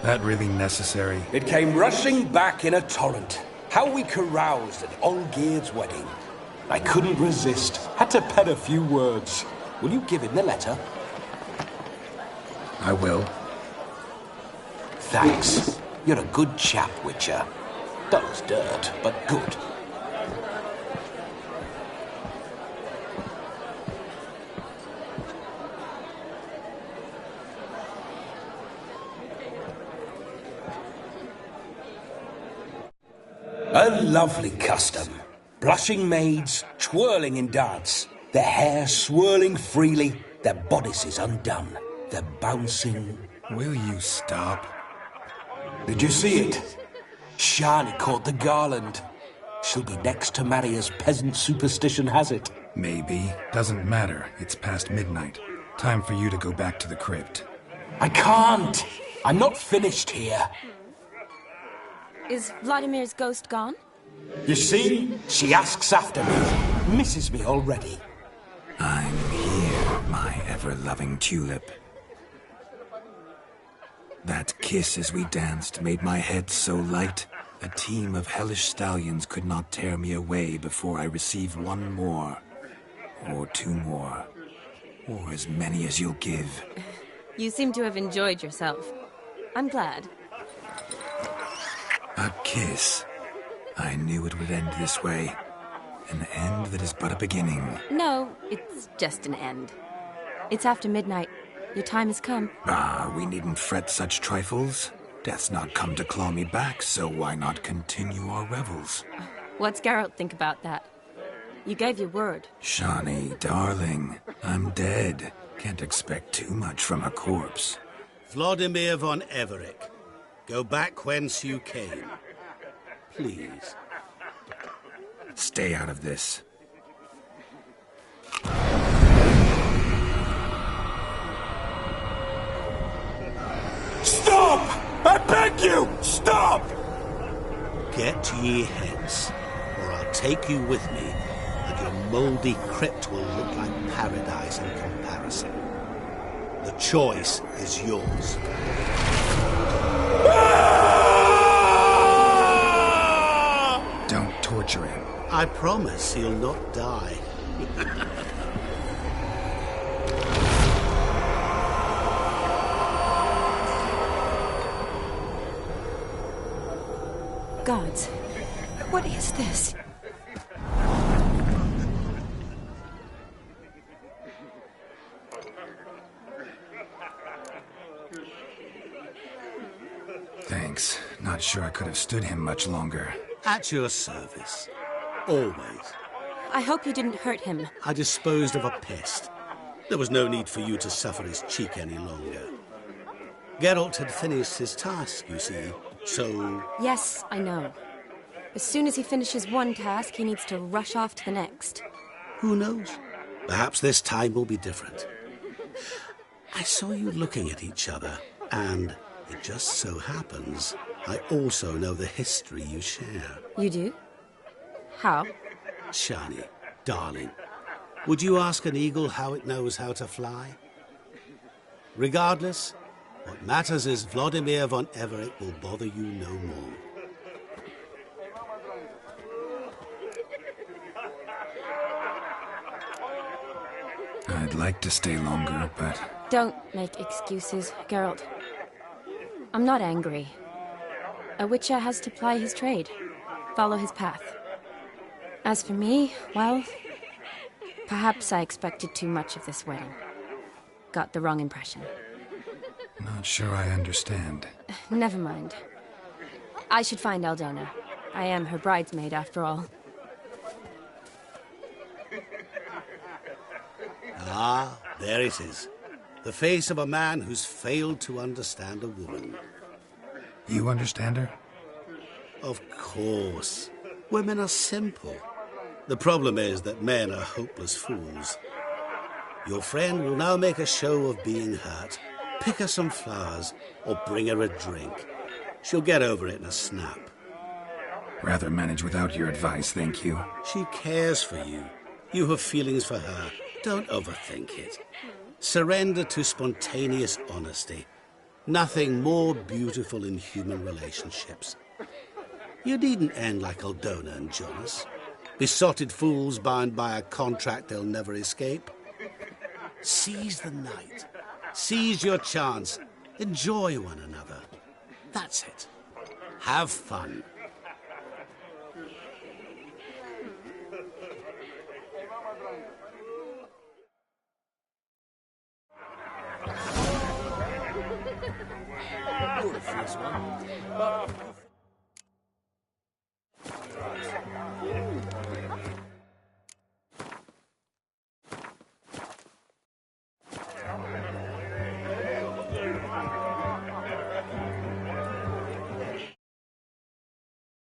[SPEAKER 1] That really necessary?
[SPEAKER 7] It came rushing back in a torrent. How we caroused at Olgierd's wedding. I couldn't resist. Had to pen a few words. Will you give him the letter?
[SPEAKER 1] I will.
[SPEAKER 7] Thanks. You're a good chap, Witcher. Dull's dirt, but good. A lovely custom. Blushing maids, twirling in dance, their hair swirling freely, their bodices undone, their bouncing...
[SPEAKER 1] Will you stop?
[SPEAKER 7] Did you see it? Shani caught the garland. She'll be next to marry as peasant superstition has it.
[SPEAKER 1] Maybe. Doesn't matter. It's past midnight. Time for you to go back to the crypt.
[SPEAKER 7] I can't! I'm not finished here.
[SPEAKER 2] Is Vladimir's ghost gone?
[SPEAKER 7] You see? She asks after me. Misses me already.
[SPEAKER 1] I'm here, my ever-loving tulip. That kiss as we danced made my head so light. A team of hellish stallions could not tear me away before I receive one more. Or two more. Or as many as you'll give.
[SPEAKER 2] You seem to have enjoyed yourself. I'm glad.
[SPEAKER 1] A kiss. I knew it would end this way. An end that is but a beginning.
[SPEAKER 2] No, it's just an end. It's after midnight. Your time has come.
[SPEAKER 1] Ah, we needn't fret such trifles. Death's not come to claw me back, so why not continue our revels?
[SPEAKER 2] What's Geralt think about that? You gave your word.
[SPEAKER 1] Shani, darling, I'm dead. Can't expect too much from a corpse.
[SPEAKER 14] Vladimir von Everec, go back whence you came. Please.
[SPEAKER 1] Stay out of this.
[SPEAKER 6] Stop! I beg you! Stop!
[SPEAKER 3] Get ye hence, or I'll take you with me, and your mouldy crypt will look like paradise in comparison. The choice is yours.
[SPEAKER 1] Don't torture him.
[SPEAKER 3] I promise he'll not die.
[SPEAKER 2] Gods, what is this?
[SPEAKER 1] Thanks. Not sure I could have stood him much longer.
[SPEAKER 3] At your service. Always.
[SPEAKER 2] I hope you didn't hurt him.
[SPEAKER 3] I disposed of a pest. There was no need for you to suffer his cheek any longer. Geralt had finished his task, you see, so...
[SPEAKER 2] Yes, I know. As soon as he finishes one task, he needs to rush off to the next.
[SPEAKER 3] Who knows? Perhaps this time will be different. I saw you looking at each other, and it just so happens I also know the history you share.
[SPEAKER 2] You do? How?
[SPEAKER 3] Shani, darling, would you ask an eagle how it knows how to fly? Regardless, what matters is Vladimir von Everett will bother you no more.
[SPEAKER 1] I'd like to stay longer, but...
[SPEAKER 2] Don't make excuses, Geralt. I'm not angry. A witcher has to ply his trade, follow his path. As for me, well, perhaps I expected too much of this wedding. Got the wrong impression.
[SPEAKER 1] Not sure I understand.
[SPEAKER 2] Never mind. I should find Aldona. I am her bridesmaid, after all.
[SPEAKER 3] Ah, there it is. The face of a man who's failed to understand a woman.
[SPEAKER 1] You understand her?
[SPEAKER 3] Of course. Women are simple. The problem is that men are hopeless fools. Your friend will now make a show of being hurt, pick her some flowers, or bring her a drink. She'll get over it in a snap.
[SPEAKER 1] Rather manage without your advice, thank you.
[SPEAKER 3] She cares for you. You have feelings for her. Don't overthink it. Surrender to spontaneous honesty. Nothing more beautiful in human relationships. You needn't end like Aldona and Jonas. Besotted fools bound by a contract they'll never escape. Seize the night. Seize your chance. Enjoy one another. That's it. Have fun.